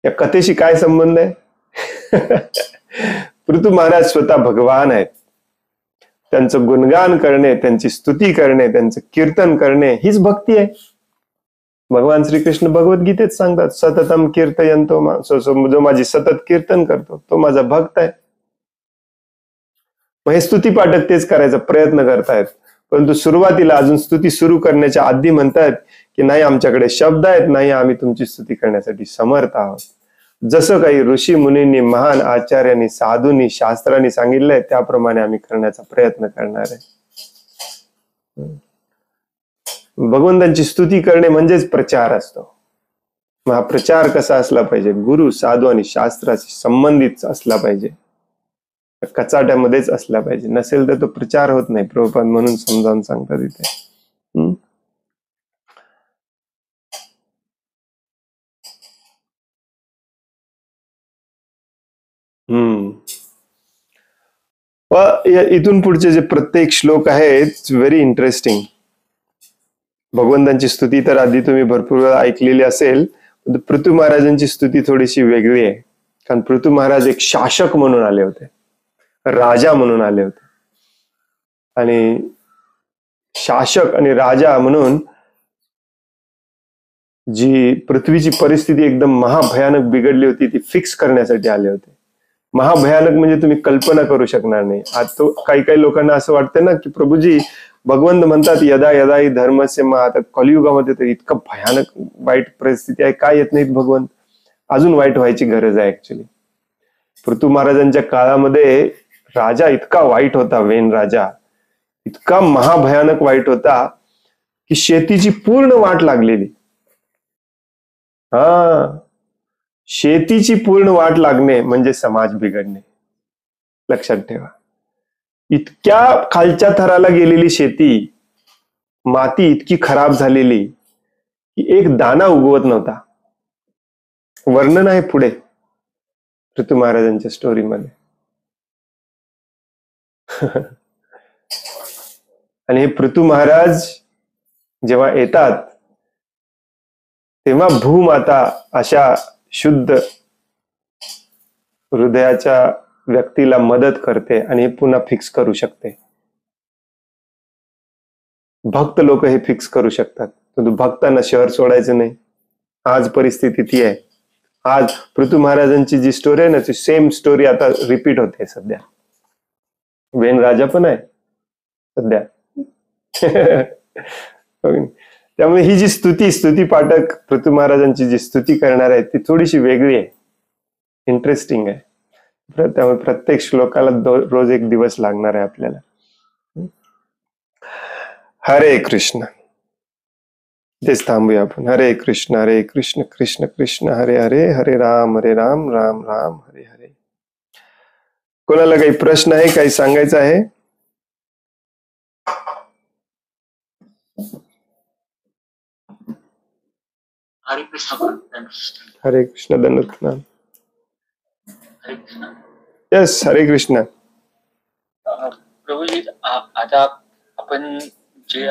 या कथेशी काय संबंध आहे? पृथु महाराज स्वतः भगवान आहेत. त्यांचं गुणगान करणे, त्यांची स्तुती करणे, त्यांचं कीर्तन करणे हीच भक्ती आहे. भगवान श्रीकृष्ण भगवद्गीतेत सांगतात, सततम कीर्तयंतो, जो माझी सतत कीर्तन करतो तो माझा भक्त आहे. मग हे स्तुती पाठक तेच करायचा प्रयत्न करतायत, परंतु सुरुवातीला अजून स्तुती सुरू करण्याच्या आधी म्हणतात की नाही आमच्याकडे शब्द आहेत, नाही आम्ही तुमची स्तुती करण्यासाठी समर्थ आहोत. जसं काही ऋषी मुनींनी, महान आचार्यांनी, साधूंनी, शास्त्रांनी सांगितलंय त्याप्रमाणे आम्ही करण्याचा प्रयत्न करणार आहे. भगवंतांची स्तुती करणे म्हणजेच प्रचार असतो. मग हा प्रचार कसा असला पाहिजे? गुरु, साधू आणि शास्त्राशी संबंधित असला पाहिजे, कचाट्यामध्येच असला पाहिजे. नसेल तर तो प्रचार होत नाही. प्रभुपाद म्हणून समजावून सांगतात इथे. इथून पुढचे जे प्रत्येक श्लोक आहेत व्हेरी इंटरेस्टिंग. भगवंतांची स्तुती तर आधी तुम्ही भरपूर वेळा ऐकलेली असेल, पण पृथु महाराजांची स्तुती थोडीशी वेगळी आहे. कारण पृथु महाराज एक शासक म्हणून आले होते, राजा म्हणून आले होते. आणि शासक आणि राजा म्हणून जी पृथ्वीची परिस्थिती एकदम महाभयानक बिघडली होती ती फिक्स करण्यासाठी आले होते. महाभयानक म्हणजे तुम्ही कल्पना करू शकणार नाही. आज तो काही लोकांना असं वाटतं ना की प्रभूजी भगवंत म्हणतात यदा यदा ही धर्मस्य मग आता कलियुगामध्ये तर इतकं भयानक वाईट परिस्थिती आहे, काय येत नाहीत भगवंत? अजून वाईट व्हायची गरज आहे ऍक्च्युली. पृथु महाराजांच्या काळामध्ये राजा इतका वाईट होता, वेन राजा इतका महाभयानक वाईट होता की शेतीची पूर्ण वाट लागलेली. शेतीची पूर्ण वाट लागणे म्हणजे समाज बिघडणे. लक्षात ठेवा. इतक्या खालच्या थराला गेलेली शेती माती इतकी खराब झालेली की एक दाना उगवत नव्हता. वर्णन आहे पुढे पृथू महाराजांच्या स्टोरीमध्ये. आणि हे पृथू महाराज जेव्हा येतात तेव्हा भूमाता अशा शुद्ध हृदयाच्या व्यक्तीला मदत करते आणि हे पुन्हा फिक्स करू शकते. भक्त लोक हे फिक्स करू शकतात, परंतु भक्तांना शहर सोडायचं नाही. आज परिस्थिती ती आहे. आज पृथू महाराजांची जी स्टोरी आहे ना, ती सेम स्टोरी आता रिपीट होते सध्या. वेन राजा पण आहे सध्या. त्यामुळे ही जी स्तुती पाठक पृथू महाराजांची जी स्तुती करणार आहे ती थोडीशी वेगळी आहे, इंटरेस्टिंग आहे. त्यामुळे प्रत्येक श्लोकाला रोज एक दिवस लागणार आहे आपल्याला. हरे कृष्ण. तेच थांबूया आपण. हरे कृष्ण कृष्ण कृष्ण हरे हरे, हरे राम राम राम हरे हरे. कोणाला काही प्रश्न आहे, काही सांगायचं आहे? हरे कृष्ण. हरे कृष्ण दंडवत. हरे कृष्ण. यस, हरे कृष्ण. प्रभूजी, आता आपण जे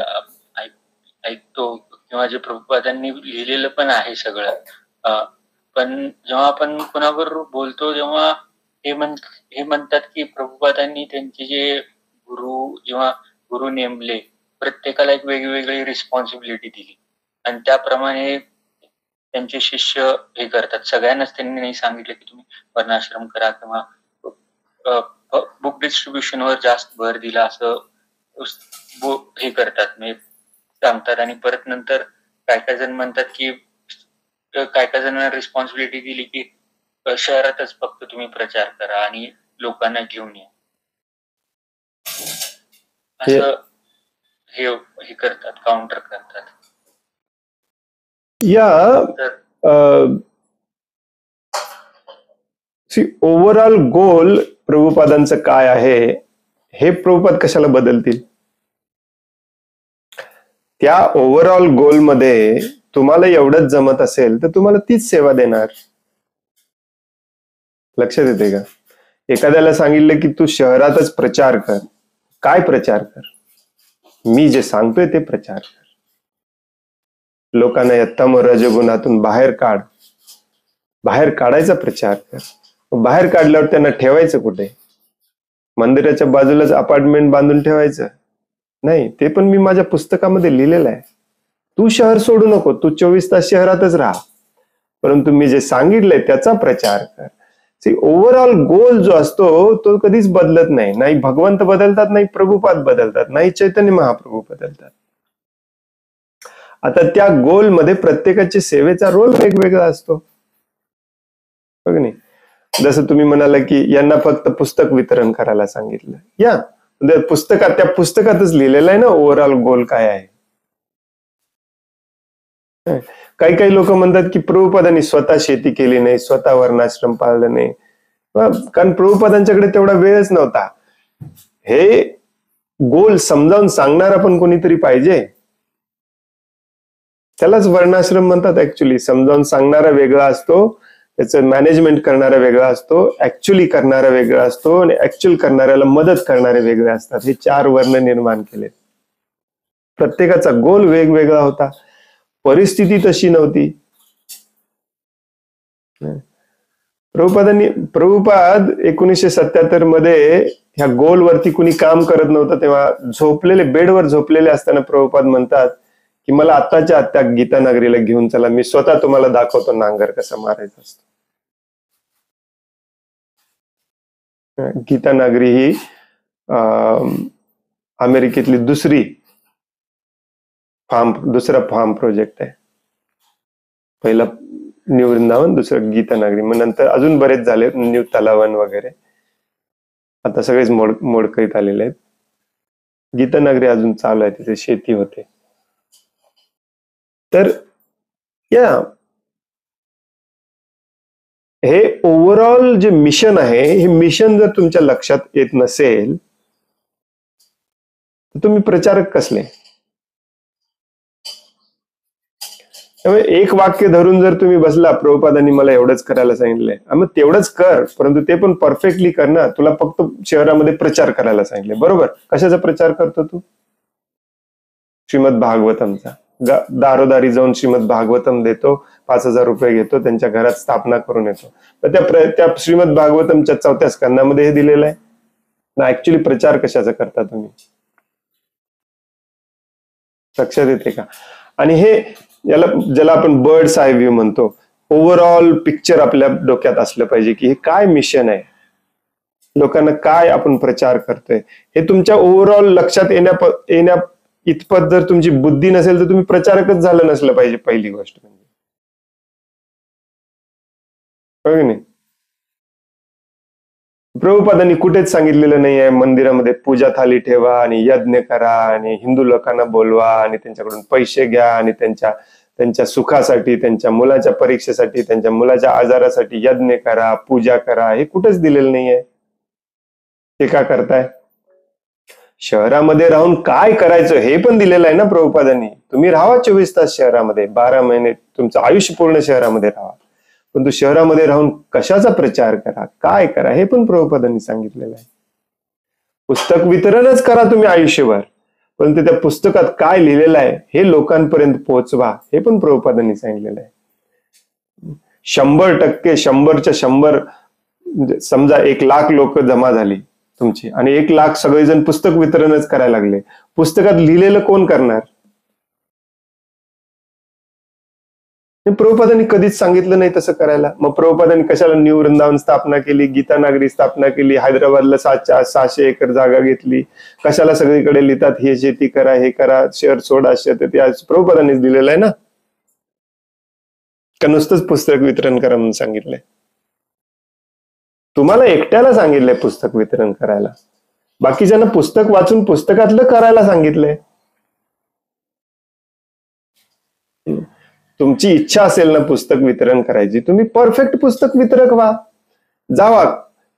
ऐकतो किंवा जे प्रभुपादांनी लिहिलेलं पण आहे सगळं, पण जेव्हा आपण कोणाबरोबर बोलतो तेव्हा हे म्हणतात की प्रभुपादांनी त्यांचे जे गुरु नेमले, प्रत्येकाला एक वेगवेगळी रिस्पॉन्सिबिलिटी दिली आणि त्याप्रमाणे त्यांचे शिष्य हे करतात. सगळ्यांनाच त्यांनी नाही सांगितलं की तुम्ही वर्णाश्रम करा किंवा बुक डिस्ट्रीब्युशनवर जास्त भर दिला असं हे करतात, म्हणजे सांगतात. आणि परत नंतर काय जण म्हणतात की काय जणांना रिस्पॉन्सिबिलिटी दिली की शहरातच फक्त तुम्ही प्रचार करा आणि लोकांना घेऊन या, असं हे करतात, काउंटर करतात. ओव्हरऑल गोल प्रभुपादांचं काय आहे हे प्रभुपाद कशाला बदलतील? त्या ओव्हरऑल गोल मध्ये तुम्हाला एवढंच जमत असेल तर तुम्हाला तीच सेवा देणार. लक्षात येते का? एखाद्याला सांगितलं की तू शहरातच प्रचार कर. काय प्रचार कर? मी जे सांगतोय ते प्रचार कर. लोकांना या तम रजगुणातून बाहेर काढायचा प्रचार कर. बाहेर काढल्यावर त्यांना ठेवायचं कुठे? मंदिराच्या बाजूलाच अपार्टमेंट बांधून ठेवायचं नाही. ते पण मी माझ्या पुस्तकामध्ये लिहिलेलं आहे. तू शहर सोडू नको, तू 24 तास शहरातच राहा, परंतु मी जे सांगितलंय त्याचा प्रचार कर. ओव्हरऑल गोल जो असतो तो कधीच बदलत नाही. नाही भगवंत बदलतात, नाही प्रभुपाद बदलतात, नाही चैतन्य महाप्रभू बदलतात. आता त्या गोल मध्ये प्रत्येकाच्या सेवेचा रोल वेगवेगळा असतो, बघ नाही. जसं तुम्ही म्हणाला की यांना फक्त पुस्तक वितरण करायला सांगितलं, या त्या पुस्तकातच लिहिलेलं आहे ना ओव्हरऑल गोल काय आहे. काही लोक म्हणतात की प्रभुपादांनी स्वतः शेती केली नाही, स्वतः वर्णाश्रम पाळलं नाही, कारण प्रभुपादांच्याकडे तेवढा वेळच नव्हता. हे गोल समजावून सांगणारा पण कोणीतरी पाहिजे. त्यालाच वर्णाश्रम म्हणतात. ऍक्च्युली समजावून सांगणारा वेगळा असतो, त्याचं मॅनेजमेंट करणारा वेगळा असतो, ऍक्च्युली करणारा वेगळा असतो आणि ऍक्च्युअल करणाऱ्याला मदत करणारे वेगळे असतात. हे 4 वर्ण निर्माण केले. प्रत्येकाचा गोल वेगवेगळा होता, परिस्थिती तशी नव्हती. प्रभुपाद 1977 मध्ये ह्या गोलवरती कुणी काम करत नव्हतं तेव्हा बेडवर झोपलेले असताना प्रभुपाद म्हणतात की मला आत्ताच्या आत्ता गीतानगरीला घेऊन चला, मी स्वतः तुम्हाला दाखवतो नांगर कसा मारायचा असतो. गीतानगरी ही अमेरिकेतली दुसरा फार्म प्रोजेक्ट आहे. पहिला न्यू वृंदावन, दुसरं गीतानगरी, मग नंतर अजून बरेच झाले, न्यू तलावन वगैरे. आता सगळेच मोडकळीत आलेले आहेत. गीतानगरी अजून चालू आहे, तिथे शेती होते. तर हे ओव्हरऑल जे मिशन आहे, हे मिशन जर तुमच्या लक्षात येत नसेल तर तुम्ही प्रचारक कसले? त्यामुळे एक वाक्य धरून जर तुम्ही बसला, प्रभुपादांनी मला एवढंच करायला सांगितलंय, मग तेवढंच कर, परंतु ते पण परफेक्टली कर ना. तुला फक्त शहरामध्ये प्रचार करायला सांगितले, बरोबर. कशाचा प्रचार करतो तू? श्रीमद भागवतमचा. दारोदारी जाऊन श्रीमद भागवतम देतो, 5,000 रुपये घेतो, त्यांच्या घरात स्थापना करून येतो. तर त्या श्रीमद भागवतमच्या 4थ्या स्कंदामध्ये हे दिलेलं आहे ना. ऍक्च्युली प्रचार कशाचा करता तुम्ही? लक्षात येते का? आणि हे ज्याला आपण बर्ड्स आय व्ह्यू म्हणतो, ओव्हरऑल पिक्चर आपल्या डोक्यात असलं पाहिजे की हे काय मिशन आहे, लोकांना काय आपण प्रचार करतोय, हे तुमच्या ओव्हरऑल लक्षात येण्या इतपत जर तुमची बुद्धी नसेल तर तुम्ही प्रचारकच झालं नसलं पाहिजे. पहिली गोष्ट म्हणजे, नाही, प्रभुपादांनी कुठेच सांगितलेलं नाही आहे मंदिरामध्ये पूजा थाली ठेवा आणि यज्ञ करा आणि हिंदू लोकांना बोलवा आणि त्यांच्याकडून पैसे घ्या आणि त्यांच्या सुखासाठी, त्यांच्या मुलाच्या परीक्षेसाठी, त्यांच्या मुलाच्या आजारासाठी यज्ञ करा, पूजा करा. हे कुठेच दिलेलं नाहीये. हे का करताय? शहरामध्ये राहून काय करायचं हे पण दिलेलं आहे ना प्रभुपादांनी. तुम्ही राहा 24 तास शहरामध्ये, 12 महिने तुमचं आयुष्य पूर्ण शहरामध्ये राहा, पण तू शहरामध्ये राहून कशाचा प्रचार करा, काय करा, हे पण प्रभुपादांनी सांगितलेलं आहे. पुस्तक वितरणच करा तुम्ही आयुष्यभर, परंतु त्या पुस्तकात काय लिहिलेलं आहे हे लोकांपर्यंत पोहोचवा, हे पण प्रभुपादांनी सांगितलेलं आहे. 100% 100च्या 100 समजा 1,00,000 लोक जमा झाली तुमची आणि 1,00,000 सगळेजण पुस्तक वितरणच करायला लागले, पुस्तकात लिहिलेलं कोण करणार? प्रभुपादांनी कधीच सांगितलं नाही तसं करायला. मग प्रभुपादांनी कशाला न्यू वृंदावन स्थापना केली, गीता नगरी स्थापना केली, हैदराबादला 600 एकर जागा घेतली, कशाला सगळीकडे लिहितात हे शेती करा, हे करा, शहर सोडा, शेती, प्रभुपादांनीच दिलेलं आहे ना. का नुसतंच पुस्तक वितरण करा म्हणून सांगितलंय? तुम्हाला एकट्याला सांगितलंय पुस्तक वितरण करायला, बाकीच्यांना पुस्तक वाचून पुस्तकातलं करायला सांगितलंय. तुमची इच्छा असेल ना पुस्तक वितरण करायची, तुम्ही परफेक्ट पुस्तक वितरक व्हा. जावा,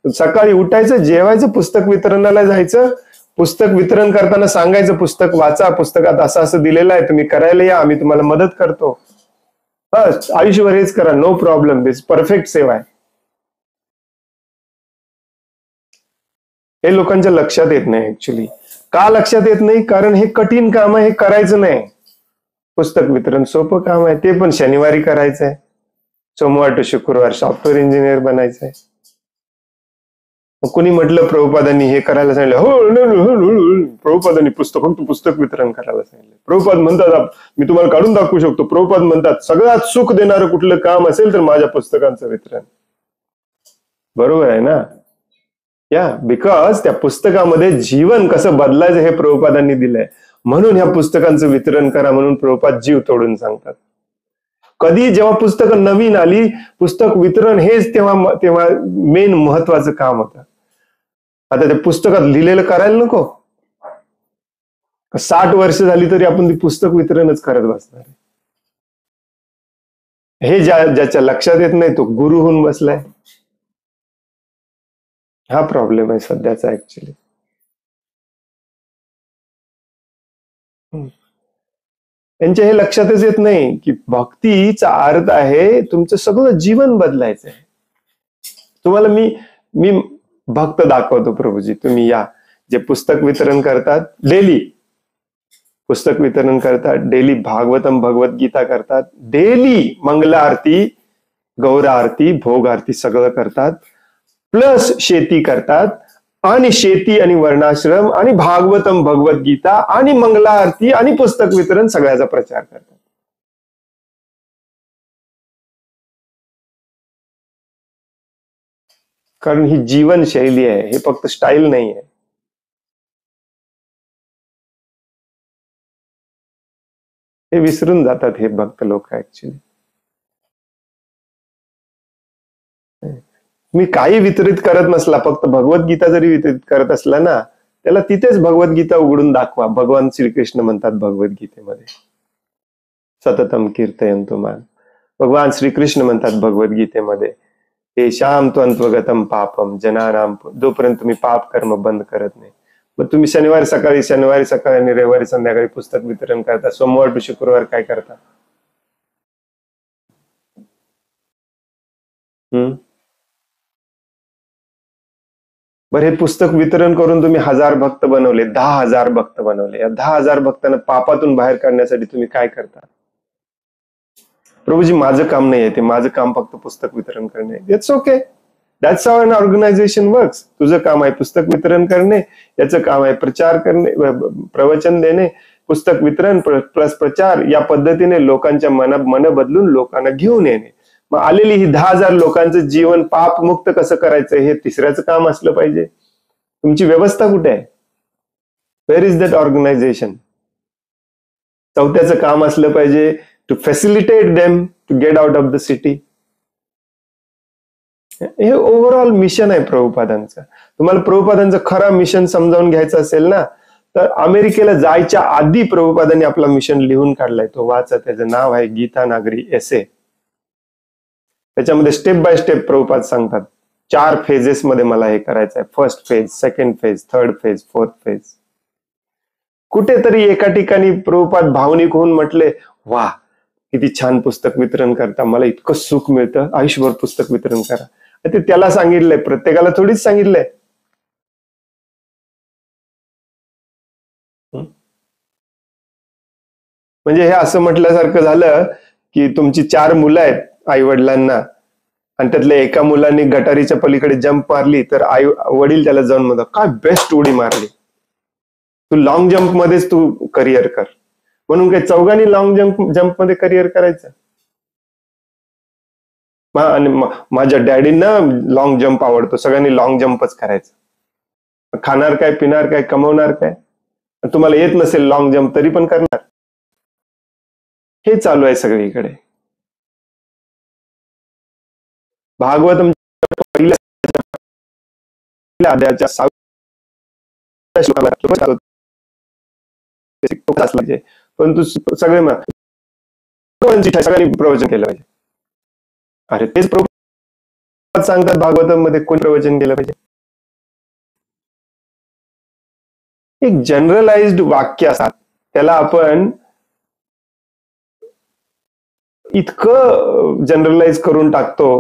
सकाळी उठायचं, जेवायचं, पुस्तक वितरणाला जायचं, पुस्तक वितरण करताना सांगायचं पुस्तक वाचा, पुस्तकात असं असं दिलेलं आहे, तुम्ही करायला या, आम्ही तुम्हाला मदत करतो. बस आयुष्यभर हेच करा, नो प्रॉब्लेम. दिस परफेक्ट सेवा आहे. हे लोकांच्या लक्षात येत नाही. ऍक्च्युली का लक्षात येत नाही? कारण हे कठीण काम आहे, हे करायचं नाही. पुस्तक वितरण सोपं काम आहे, ते पण शनिवारी करायचंय, सोमवार टू शुक्रवार सॉफ्टवेअर इंजिनियर बनायचंय. कुणी म्हटलं प्रभुपादांनी हे करायला सांगितलं, हो प्रभुपादांनी पुस्तक वितरण करायला सांगितलं. प्रभुपाद म्हणतात मी तुम्हाला काढून दाखवू शकतो. प्रभुपाद म्हणतात सगळ्यात सुख देणारं कुठलं काम असेल तर माझ्या पुस्तकांचं वितरण. बरोबर आहे ना? या बिकॉज त्या पुस्तकामध्ये जीवन कसं बदलायचं हे प्रभुपादांनी दिलंय, म्हणून ह्या पुस्तकांचं वितरण करा म्हणून प्रभुपाद जीव तोडून सांगतात. कधी जेव्हा पुस्तकं नवीन आली, पुस्तक वितरण हेच तेव्हा मेन महत्वाचं काम होतं. आता त्या पुस्तकात लिहिलेलं करायला नको? 60 वर्ष झाली तरी आपण ती पुस्तक वितरणच करत बसणार. हे ज्याच्या लक्षात येत नाही तो गुरु होऊन बसलाय. हा प्रॉब्लेम आहे सध्याचा ऍक्च्युली. त्यांच्या हे लक्षातच येत नाही की भक्तीचा अर्थ आहे तुमचं सगळं जीवन बदलायचं आहे. तुम्हाला मी भक्त दाखवतो प्रभूजी. तुम्ही या, जे पुस्तक वितरण करतात, डेली पुस्तक वितरण करतात, डेली भागवतम भगवद्गीता करतात, डेली मंगला आरती, गौर आरती, भोग आरती सगळं करतात, प्लस शेती करतात, आणि शेती आणि वर्णाश्रम आणि भागवतम भगवद्गीता आणि मंगला आरती आणि पुस्तक वितरण सगळ्याचा प्रचार करतात. कारण ही जीवनशैली आहे, हे फक्त स्टाईल नाही आहे. हे विसरून जातात हे भक्त लोक ऍक्च्युली. मी काही वितरित करत नसला, फक्त भगवद्गीता जरी वितरित करत असला ना, त्याला तिथेच भगवद्गीता उघडून दाखवा. भगवान श्रीकृष्ण म्हणतात भगवद्गीतेमध्ये, सततम कीर्तयन्तु मां. भगवान श्रीकृष्ण म्हणतात भगवद्गीतेमध्ये, तेषां त्वन्त्वगतम पापम जनानाम. जोपर्यंत तुम्ही पाप कर्म बंद करत नाही. मग तुम्ही शनिवारी सकाळी आणि रविवारी संध्याकाळी पुस्तक वितरण करता, सोमवार टू शुक्रवार काय करता? बरं, हे पुस्तक वितरण करून तुम्ही 1000 भक्त बनवले, 10,000 भक्त बनवले. या 10,000 भक्तांना पापातून बाहेर काढण्यासाठी तुम्ही काय करता? प्रभूजी, माझं काम नाही आहे ते, माझं काम फक्त पुस्तक वितरण करणे. It's okay, that's how an organization works. तुझं काम आहे पुस्तक वितरण करणे, याचं काम आहे प्रचार करणे, प्रवचन देणे, पुस्तक वितरण प्लस प्रचार. या पद्धतीने लोकांच्या मन बदलून लोकांना घेऊन येणे. मग आलेली ही 10,000 लोकांचं जीवन पापमुक्त कसं करायचं हे तिसऱ्याचं काम असलं पाहिजे. तुमची व्यवस्था कुठे आहे? Where is that organization? चौथ्याचं काम असलं पाहिजे to facilitate them to get out of the city. हे ओव्हरऑल मिशन आहे प्रभुपादांचं. तुम्हाला प्रभुपादांचं खरं मिशन समजावून घ्यायचं असेल ना, तर अमेरिकेला जायच्या आधी प्रभुपादांनी आपला मिशन लिहून काढलाय. तो वाचा, त्याचं नाव आहे गीता नागरी एसे. त्याच्यामध्ये स्टेप बाय स्टेप प्रभुपाद सांगतात 4 फेजेस मध्ये मला हे करायचं आहे. First phase, second phase, third phase, fourth phase. कुठेतरी एका ठिकाणी प्रभुपाद भावनिक होऊन म्हटले, वा किती छान पुस्तक वितरण करता, मला इतकं सुख मिळतं, आयुष्यभर पुस्तक वितरण करा. ते त्याला सांगितलंय, प्रत्येकाला थोडीच सांगितलंय. म्हणजे हे असं म्हटल्यासारखं झालं की तुमची 4 मुलं आहेत आई वडिलांना, आणि त्यातल्या एका मुलांनी गटारीच्या पलीकडे जंप मारली, तर आई वडील त्याला जाऊन म्हणतात, काय बेस्ट उडी मारली, तू लॉंग जम्प मध्येच तू करिअर कर. म्हणून काय चौघांनी लॉंग जम्प मध्ये करिअर करायचं? आणि माझ्या डॅडींना लॉंग जम्प आवडतो, सगळ्यांनी लॉंग जम्पच करायचं. खाणार काय, पिणार काय, कमवणार काय? तुम्हाला येत नसेल लॉंग जम्प तरी पण करणार. हे चालू आहे सगळीकडे. भागवतम पहिल्या अध्यायाच्या 6व्या श्लोकाला परंतु सगळे सगळ्यांनी प्रवचन केलं पाहिजे. अरे तेच प्रभुपाद सांगतात भागवतम मध्ये कोण प्रवचन केलं पाहिजे? एक जनरलाइज्ड वाक्य असतात, त्याला आपण इतकं जनरलाइज करून टाकतो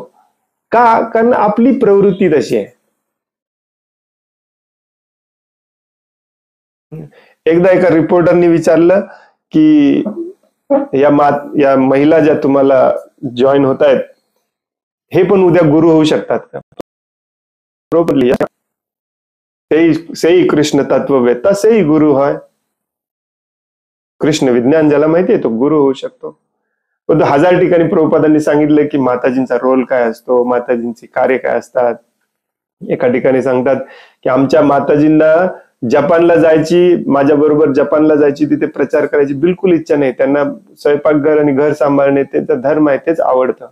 का? कारण आपली प्रवृत्ती तशी आहे. एकदा एका रिपोर्टरनी विचारलं की या महिला ज्या तुम्हाला जॉईन होत आहेत, हे पण उद्या गुरु होऊ शकतात का? प्रॉपरली सेही कृष्ण तत्ववेत्ता सेही गुरु है. कृष्ण विज्ञान ज्याला माहितीये तो गुरु होऊ शकतो. पण 1000 ठिकाणी प्रभुपादांनी सांगितलं की माताजींचा रोल काय असतो, माताजींची कार्य काय असतात. एका ठिकाणी सांगतात की आमच्या माताजींना जपानला जायची, माझ्या बरोबर जपानला जायची, तिथे प्रचार करायची बिलकुल इच्छा नाही. त्यांना स्वयंपाकघर आणि घर सांभाळणे त्यांचा धर्म आहे, तेच आवडतं.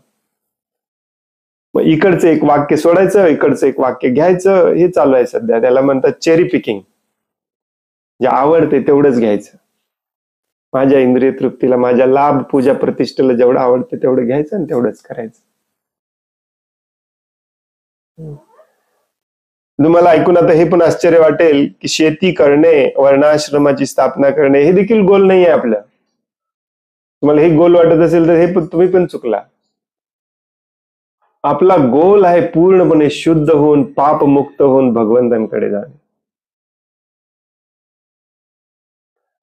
मग इकडचं एक वाक्य सोडायचं, इकडचं एक वाक्य घ्यायचं, हे चालू आहे सध्या. त्याला म्हणतात चेरी पिकिंग. जे आवडते तेवढंच घ्यायचं. माझ्या इंद्रिय तृप्तीला, माझ्या लाभ पूजा प्रतिष्ठेला जेवढं आवडतं तेवढं घ्यायचं आणि तेवढंच करायचं. तुम्हाला ऐकून आता हे पण आश्चर्य वाटेल की शेती करणे, वर्णाश्रमाची स्थापना करणे हे देखील गोल नाही आहे आपलं. तुम्हाला हे गोल वाटत असेल तर हे तुम्ही पण चुकला. आपला गोल आहे पूर्णपणे शुद्ध होऊन, पापमुक्त होऊन भगवंतांकडे जाणे.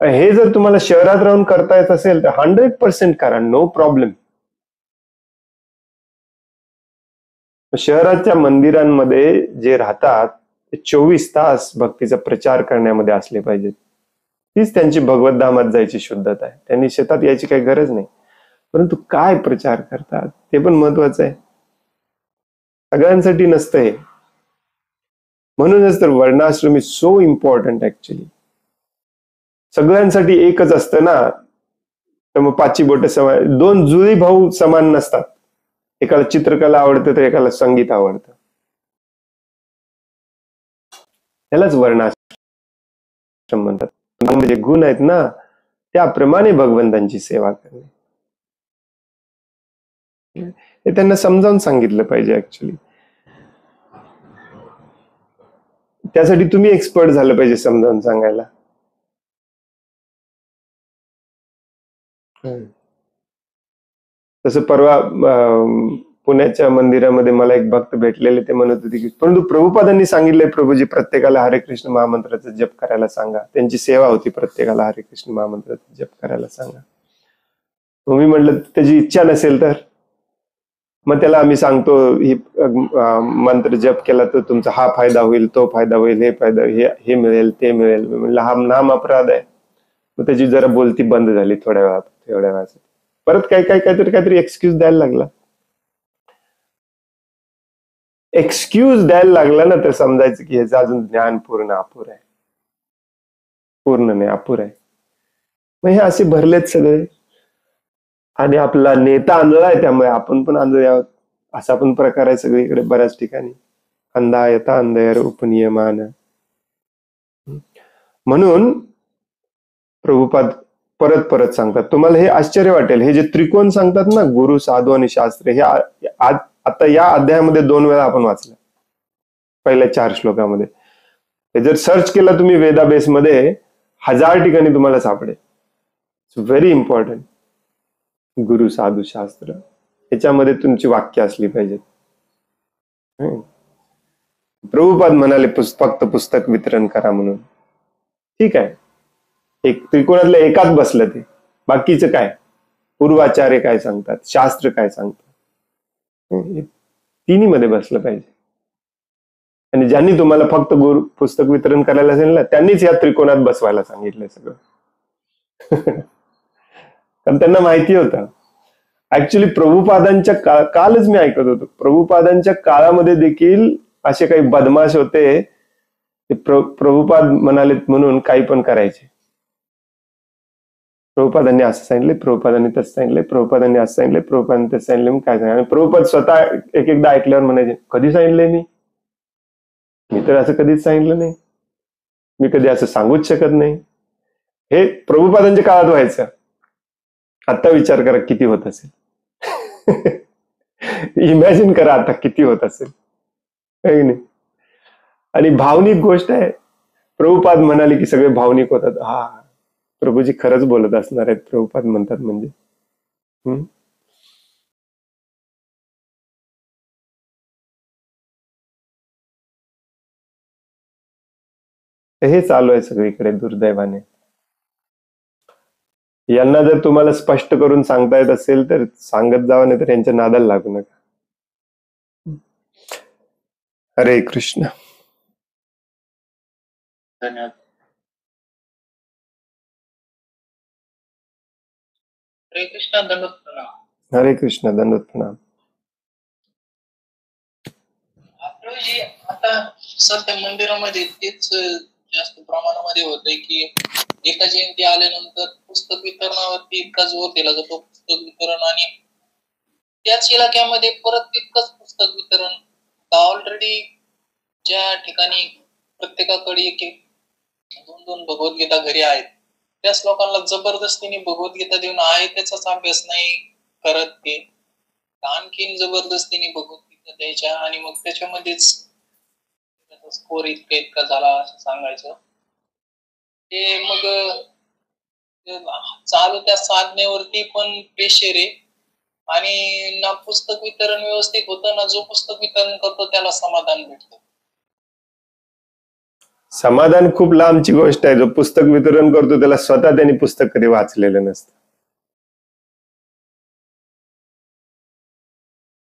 हे जर तुम्हाला शहरात राहून करता येत असेल तर 100% करा, नो प्रॉब्लेम. शहराच्या मंदिरांमध्ये जे राहतात ते 24 तास भक्तीचा प्रचार करण्यामध्ये असले पाहिजेत. तीच त्यांची भगवत धामात जायची शुद्धता आहे. त्यांनी शेतात यायची काही गरज नाही. परंतु काय प्रचार करतात ते पण महत्वाचं आहे. सगळ्यांसाठी नसतं हे. म्हणूनच तर वर्णाश्रम इज सो इम्पॉर्टंट ऍक्च्युली. सगळ्यांसाठी एकच असतं ना, तर मग 5 बोट समान, 2 जुळी भाऊ समान नसतात. एकाला चित्रकला आवडतं तर एकाला संगीत आवडतं. त्यालाच वर्णाश्रम म्हणतात. जे गुण आहेत ना त्याप्रमाणे भगवंतांची सेवा करणे, हे त्यांना समजावून सांगितलं पाहिजे ऍक्च्युली. त्यासाठी तुम्ही एक्सपर्ट झालं पाहिजे समजावून सांगायला. तसं परवा पुण्याच्या मंदिरामध्ये मला एक भक्त भेटलेले, ते म्हणत होते की परंतु प्रभुपादांनी सांगितलंय प्रभूजी प्रत्येकाला हरे कृष्ण महामंत्राचा जप करायला सांगा. त्यांची सेवा होती, प्रत्येकाला हरे कृष्ण महामंत्राचा जप करायला सांगा. मग मी म्हटलं त्याची इच्छा नसेल तर मग त्याला आम्ही सांगतो ही मंत्र जप केला तर तुमचा हा फायदा होईल, तो फायदा होईल, हे फायदा हे मिळेल, ते मिळेल. मी म्हणलं हा नाम अपराध आहे. मग त्याची जरा बोलती बंद झाली थोड्या वेळात. परत काहीतरी एक्सक्यूज द्यायला लागला. एक्सक्यूज द्यायला लागला ना तर समजायचं की ह्याचं अजून ज्ञान पूर्ण अपुर आहे. पूर्ण नाही, अपुर आहे. मग हे असे भरलेत सगळे. आणि आपला नेता आंधळा आहे त्यामुळे आपण पण आंधळे आहोत, असा पण प्रकार आहे सगळीकडे बऱ्याच ठिकाणी. अंधा यथा अंधयर उपनियमान. म्हणून प्रभुपाद परत परत सांगतात. तुम्हाला हे आश्चर्य वाटेल, हे जे त्रिकोण सांगतात ना, गुरु, साधू आणि शास्त्र, हे आता या अध्यायामध्ये 2 वेळा आपण वाचलं, पहिल्या 4 श्लोकामध्ये. हे जर सर्च केलं तुम्ही वेदाबेस मध्ये 1000 ठिकाणी तुम्हाला सापडेल. It's very important. गुरु, साधू, शास्त्र, याच्यामध्ये तुमची वाक्य असली पाहिजेत. प्रभुपाद म्हणाले फक्त पुस्तक वितरण करा म्हणून. ठीक आहे, एक त्रिकोणातलं एकाच बसलं ते. बाकीचं काय, पूर्वाचार्य काय सांगतात, शास्त्र काय सांगतात, तिन्ही मध्ये बसलं पाहिजे. आणि ज्यांनी तुम्हाला फक्त पुस्तक वितरण करायला असेल ना, त्यांनीच या त्रिकोणात बसवायला सांगितलंय सगळं. कारण त्यांना माहिती होतं. ऍक्च्युली प्रभुपादांच्या कालच मी ऐकत होतो, प्रभुपादांच्या काळामध्ये देखील असे काही बदमाश होते, प्रभुपाद म्हणालेत म्हणून काही पण करायचे. प्रभुपादांनी असं सांगितले, प्रभुपादांनी तसं सांगितले, प्रभुपादांनी असं सांगितले, प्रभुपादांनी तसं सांगितले, मग काय सांगितलं. आणि प्रभुपाद स्वतः एकदा ऐकल्यावर म्हणायचे, कधी सांगितलंय मी तर असं कधीच सांगितलं नाही, मी कधी असं सांगूच शकत नाही. हे प्रभुपादांच्या काळात व्हायचं. आता विचार करा किती होत असेल. इमॅजिन करा आता किती होत असेल, नाही. आणि भावनिक गोष्ट आहे. प्रभुपाद म्हणाले की सगळे भावनिक होतात. हा, प्रभूजी खरंच बोलत असणार आहेत, प्रभुपाद म्हणतात म्हणजे. हे चालू आहे सगळीकडे दुर्दैवाने. यांना जर तुम्हाला स्पष्ट करून सांगता येत असेल तर सांगत जावं, नाही तर यांच्या नादाला लागू नका. हरे कृष्ण. धन्यवाद. हरे कृष्ण. दंडवत प्रणाम. हरे कृष्ण. दंडवत प्रणाम. प्रभूजी, आता सध्या मंदिरामध्ये तेच जास्त प्रमाणामध्ये होतंय की एका जयंती आल्यानंतर पुस्तक वितरणावरती इतका जोर दिला जातो, पुस्तक वितरण, आणि त्याच इलाक्यामध्ये परत तितकंच पुस्तक वितरण. ऑलरेडी ज्या ठिकाणी प्रत्येकाकडे 1-2 भगवद्गीता घरी आहेत, त्याच लोकांना जबरदस्तीने भगवद्गीता देऊन आहे त्याचाच अभ्यास नाही करत, ते आणखीन जबरदस्तीने भगवद्गीता द्यायच्या, आणि मग त्याच्यामध्येच स्कोर इतका झाला असं सांगायचं. ते मग चालू त्या साधनेवरती पण प्रेशर आहे, आणि ना पुस्तक वितरण व्यवस्थित होतं, ना जो पुस्तक वितरण करतो त्याला समाधान भेटतं. समाधान खूप लांबची गोष्ट आहे. जो पुस्तक वितरण करतो त्याला स्वतः त्यांनी पुस्तक कधी वाचलेलं नसतं.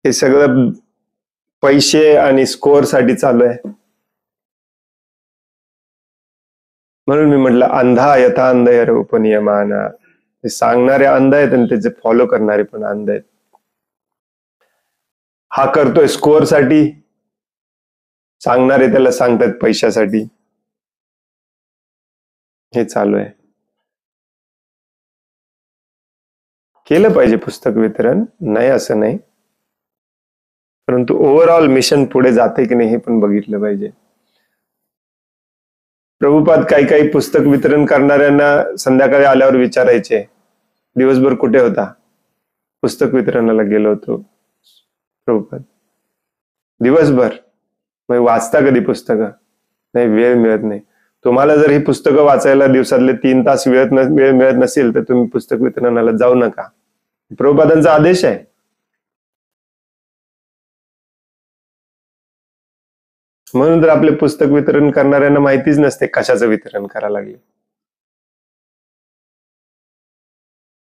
हे सगळं पैसे आणि स्कोअर साठी चालू आहे. म्हणून मी म्हटलं अंधा यथा अंधयर उपनियमान. हे सांगणारे अंध आहेत आणि त्याचे फॉलो करणारे पण अंध आहेत. हा करतोय स्कोअर साठी, सांगणारे त्याला सांगतात पैशासाठी. हे चालू आहे. केलं पाहिजे पुस्तक वितरण, नाही असं नाही, परंतु ओव्हरऑल मिशन पुढे जाते की नाही हे पण बघितलं पाहिजे. प्रभुपाद काही पुस्तक वितरण करणाऱ्यांना संध्याकाळी आल्यावर विचारायचे, दिवसभर कुठे होता? पुस्तक वितरणाला गेलो होतो प्रभुपाद. दिवसभर? मग वाचता कधी पुस्तकं? नाही, वेळ मिळत नाही. तुम्हाला जर ही पुस्तकं वाचायला दिवसातले 3 तास वेळ मिळत नसेल तर तुम्ही पुस्तक वितरणाला जाऊ नका. प्रभुपादांचा आदेश आहे. म्हणून तर आपले पुस्तक वितरण करणाऱ्यांना माहितीच नसते कशाचं वितरण करायला लागले.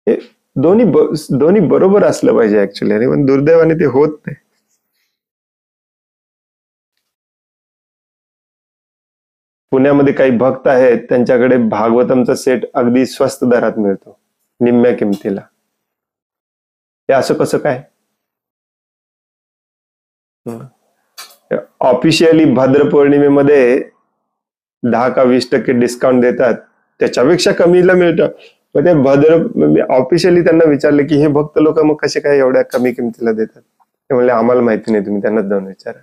हे दोन्ही बरोबर असलं पाहिजे ऍक्च्युली, आणि पण दुर्दैवाने ते होत नाही. पुण्यामध्ये काही भक्त आहेत, त्यांच्याकडे भागवतमचा सेट अगदी स्वस्त दरात मिळतो, निम्म्या किमतीला. हे असं कसं काय? ऑफिशियली भाद्र पौर्णिमेमध्ये 10 का 20% डिस्काउंट देतात, त्याच्यापेक्षा कमीला मिळतं. मग ते ऑफिशियली त्यांना विचारलं की हे भक्त लोक मग कसे काय एवढ्या कमी किमतीला देतात? ते म्हणले आम्हाला माहिती नाही, तुम्ही त्यांनाच जाऊन विचारा,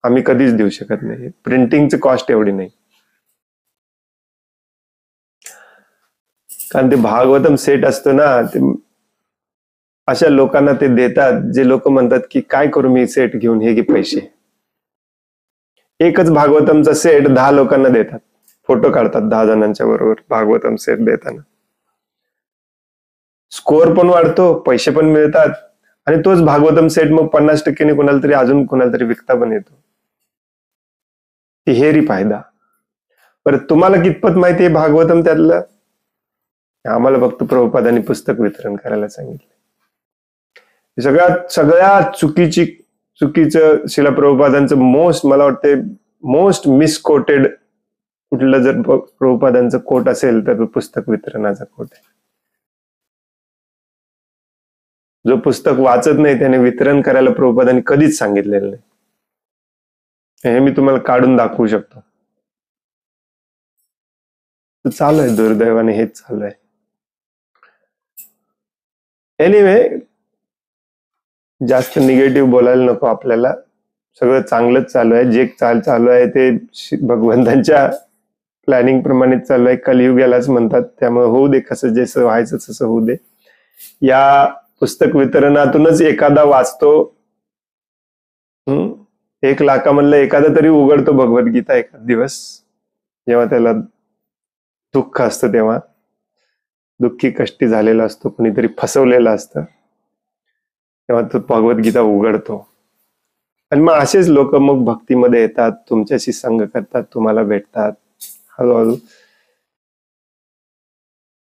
आम्ही कधीच देऊ शकत नाही, प्रिंटिंगची कॉस्ट एवढी नाही. कारण ते भागवतम सेट असतो ना, ते अशा लोकांना ते देतात जे लोक म्हणतात की काय करू मी सेट घेऊन, हे घे पैसे. एकच भागवतमचा सेट 10 लोकांना देतात, फोटो काढतात 10 जणांच्या बरोबर भागवतम सेट देताना. स्कोअर पण वाढतो, पैसे पण मिळतात, आणि तोच भागवतम सेट मग 50% कोणाला तरी अजून कोणाला तरी विकता पण येतो. हेरी फायदा. बरं, तुम्हाला कितपत माहिती आहे भागवतम त्यातलं? आम्हाला फक्त प्रभुपादांनी पुस्तक वितरण करायला सांगितलं. सगळ्यात चुकीचं शिला प्रभुपादांचं मला वाटते मोस्ट मिसकोटेड कुठलं जर प्रभुपादांचं कोट असेल तर पुस्तक वितरणाचा कोट आहे. जो पुस्तक वाचत नाही त्याने वितरण करायला प्रभुपादांनी कधीच सांगितलेलं नाही. हे मी तुम्हाला काढून दाखवू शकतो. चालू आहे, दुर्दैवाने हेच चालू आहे. एनिवे, जास्त निगेटिव्ह बोलायला नको आपल्याला. सगळं चांगलंच चालू आहे. जे चालू आहे ते भगवंतांच्या प्लॅनिंग प्रमाणे चालू आहे. कलियुग यालाच म्हणतात, त्यामुळे होऊ दे, कसं जसं व्हायचं तसं होऊ दे. या पुस्तक वितरणातूनच एखादा वाचतो, 1 लाखामधलं एखादा तरी उघडतो भगवद्गीता एखाद दिवस, जेव्हा त्याला दुःख असतं, तेव्हा दुःखी कष्टी झालेला असतो, कुणीतरी फसवलेला असतं, तेव्हा तो भगवद्गीता उघडतो. आणि मग असेच लोक मग भक्तीमध्ये येतात, तुमच्याशी संग करतात, तुम्हाला भेटतात. हळूहळू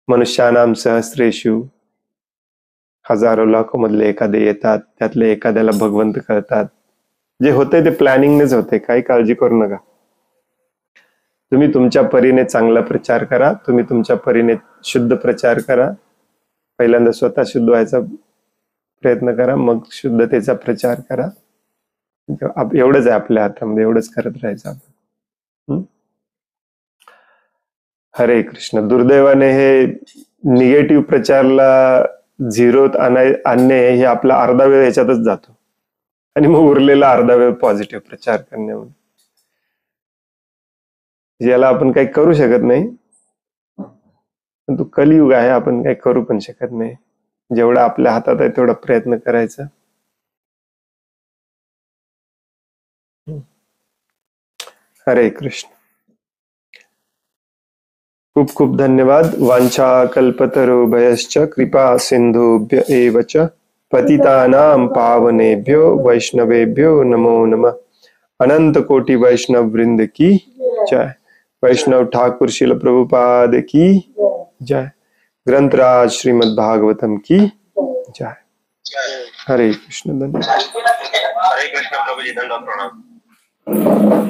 मनुष्यानाम सहस्रेषु, हजारो लाखोमधले एखादे येतात, त्यातले एखाद्याला भगवंत कळतात. जे होते ते प्लॅनिंगनेच होते, काही काळजी करू नका. तुम्ही तुमच्या परीने चांगला प्रचार करा, तुम्ही तुमच्या परीने शुद्ध प्रचार करा. पहिल्यांदा स्वतः शुद्ध व्हायचा प्रयत्न करा, मग शुद्धतेचा प्रचार करा. एवढंच आहे आपल्या हातामध्ये, एवढंच करत राहायचं आपण. हरे कृष्ण. दुर्दैवाने हे निगेटिव्ह प्रचारला झिरोत आणणे हे आपला अर्धा वेळ याच्यातच जातो, आणि मग उरलेला अर्धा वेळ पॉझिटिव्ह प्रचार करण्यामध्ये, ज्याला आपण काही करू शकत नाही. पण तो कलियुग आहे, आपण काही करू पण शकत नाही. जेवढा आपल्या हातात आहे तेवढा प्रयत्न करायचा. हरे कृष्ण. खूप खूप धन्यवाद. वांछा कल्पतरुभयश्च कृपा सिंधुभ्य एव च पतितानां पावनेभ्यो वैष्णवेभ्यो नमो नमः. अनंत कोटि वैष्णव वृंद की जय. वैष्णव ठाकुर शिल प्रभुपाद की जय. ग्रंथराज श्रीमद् भागवतम की जय. हरे कृष्ण. धन्यवाद. हरे कृष्ण प्रभु जी, दंडवत प्रणाम.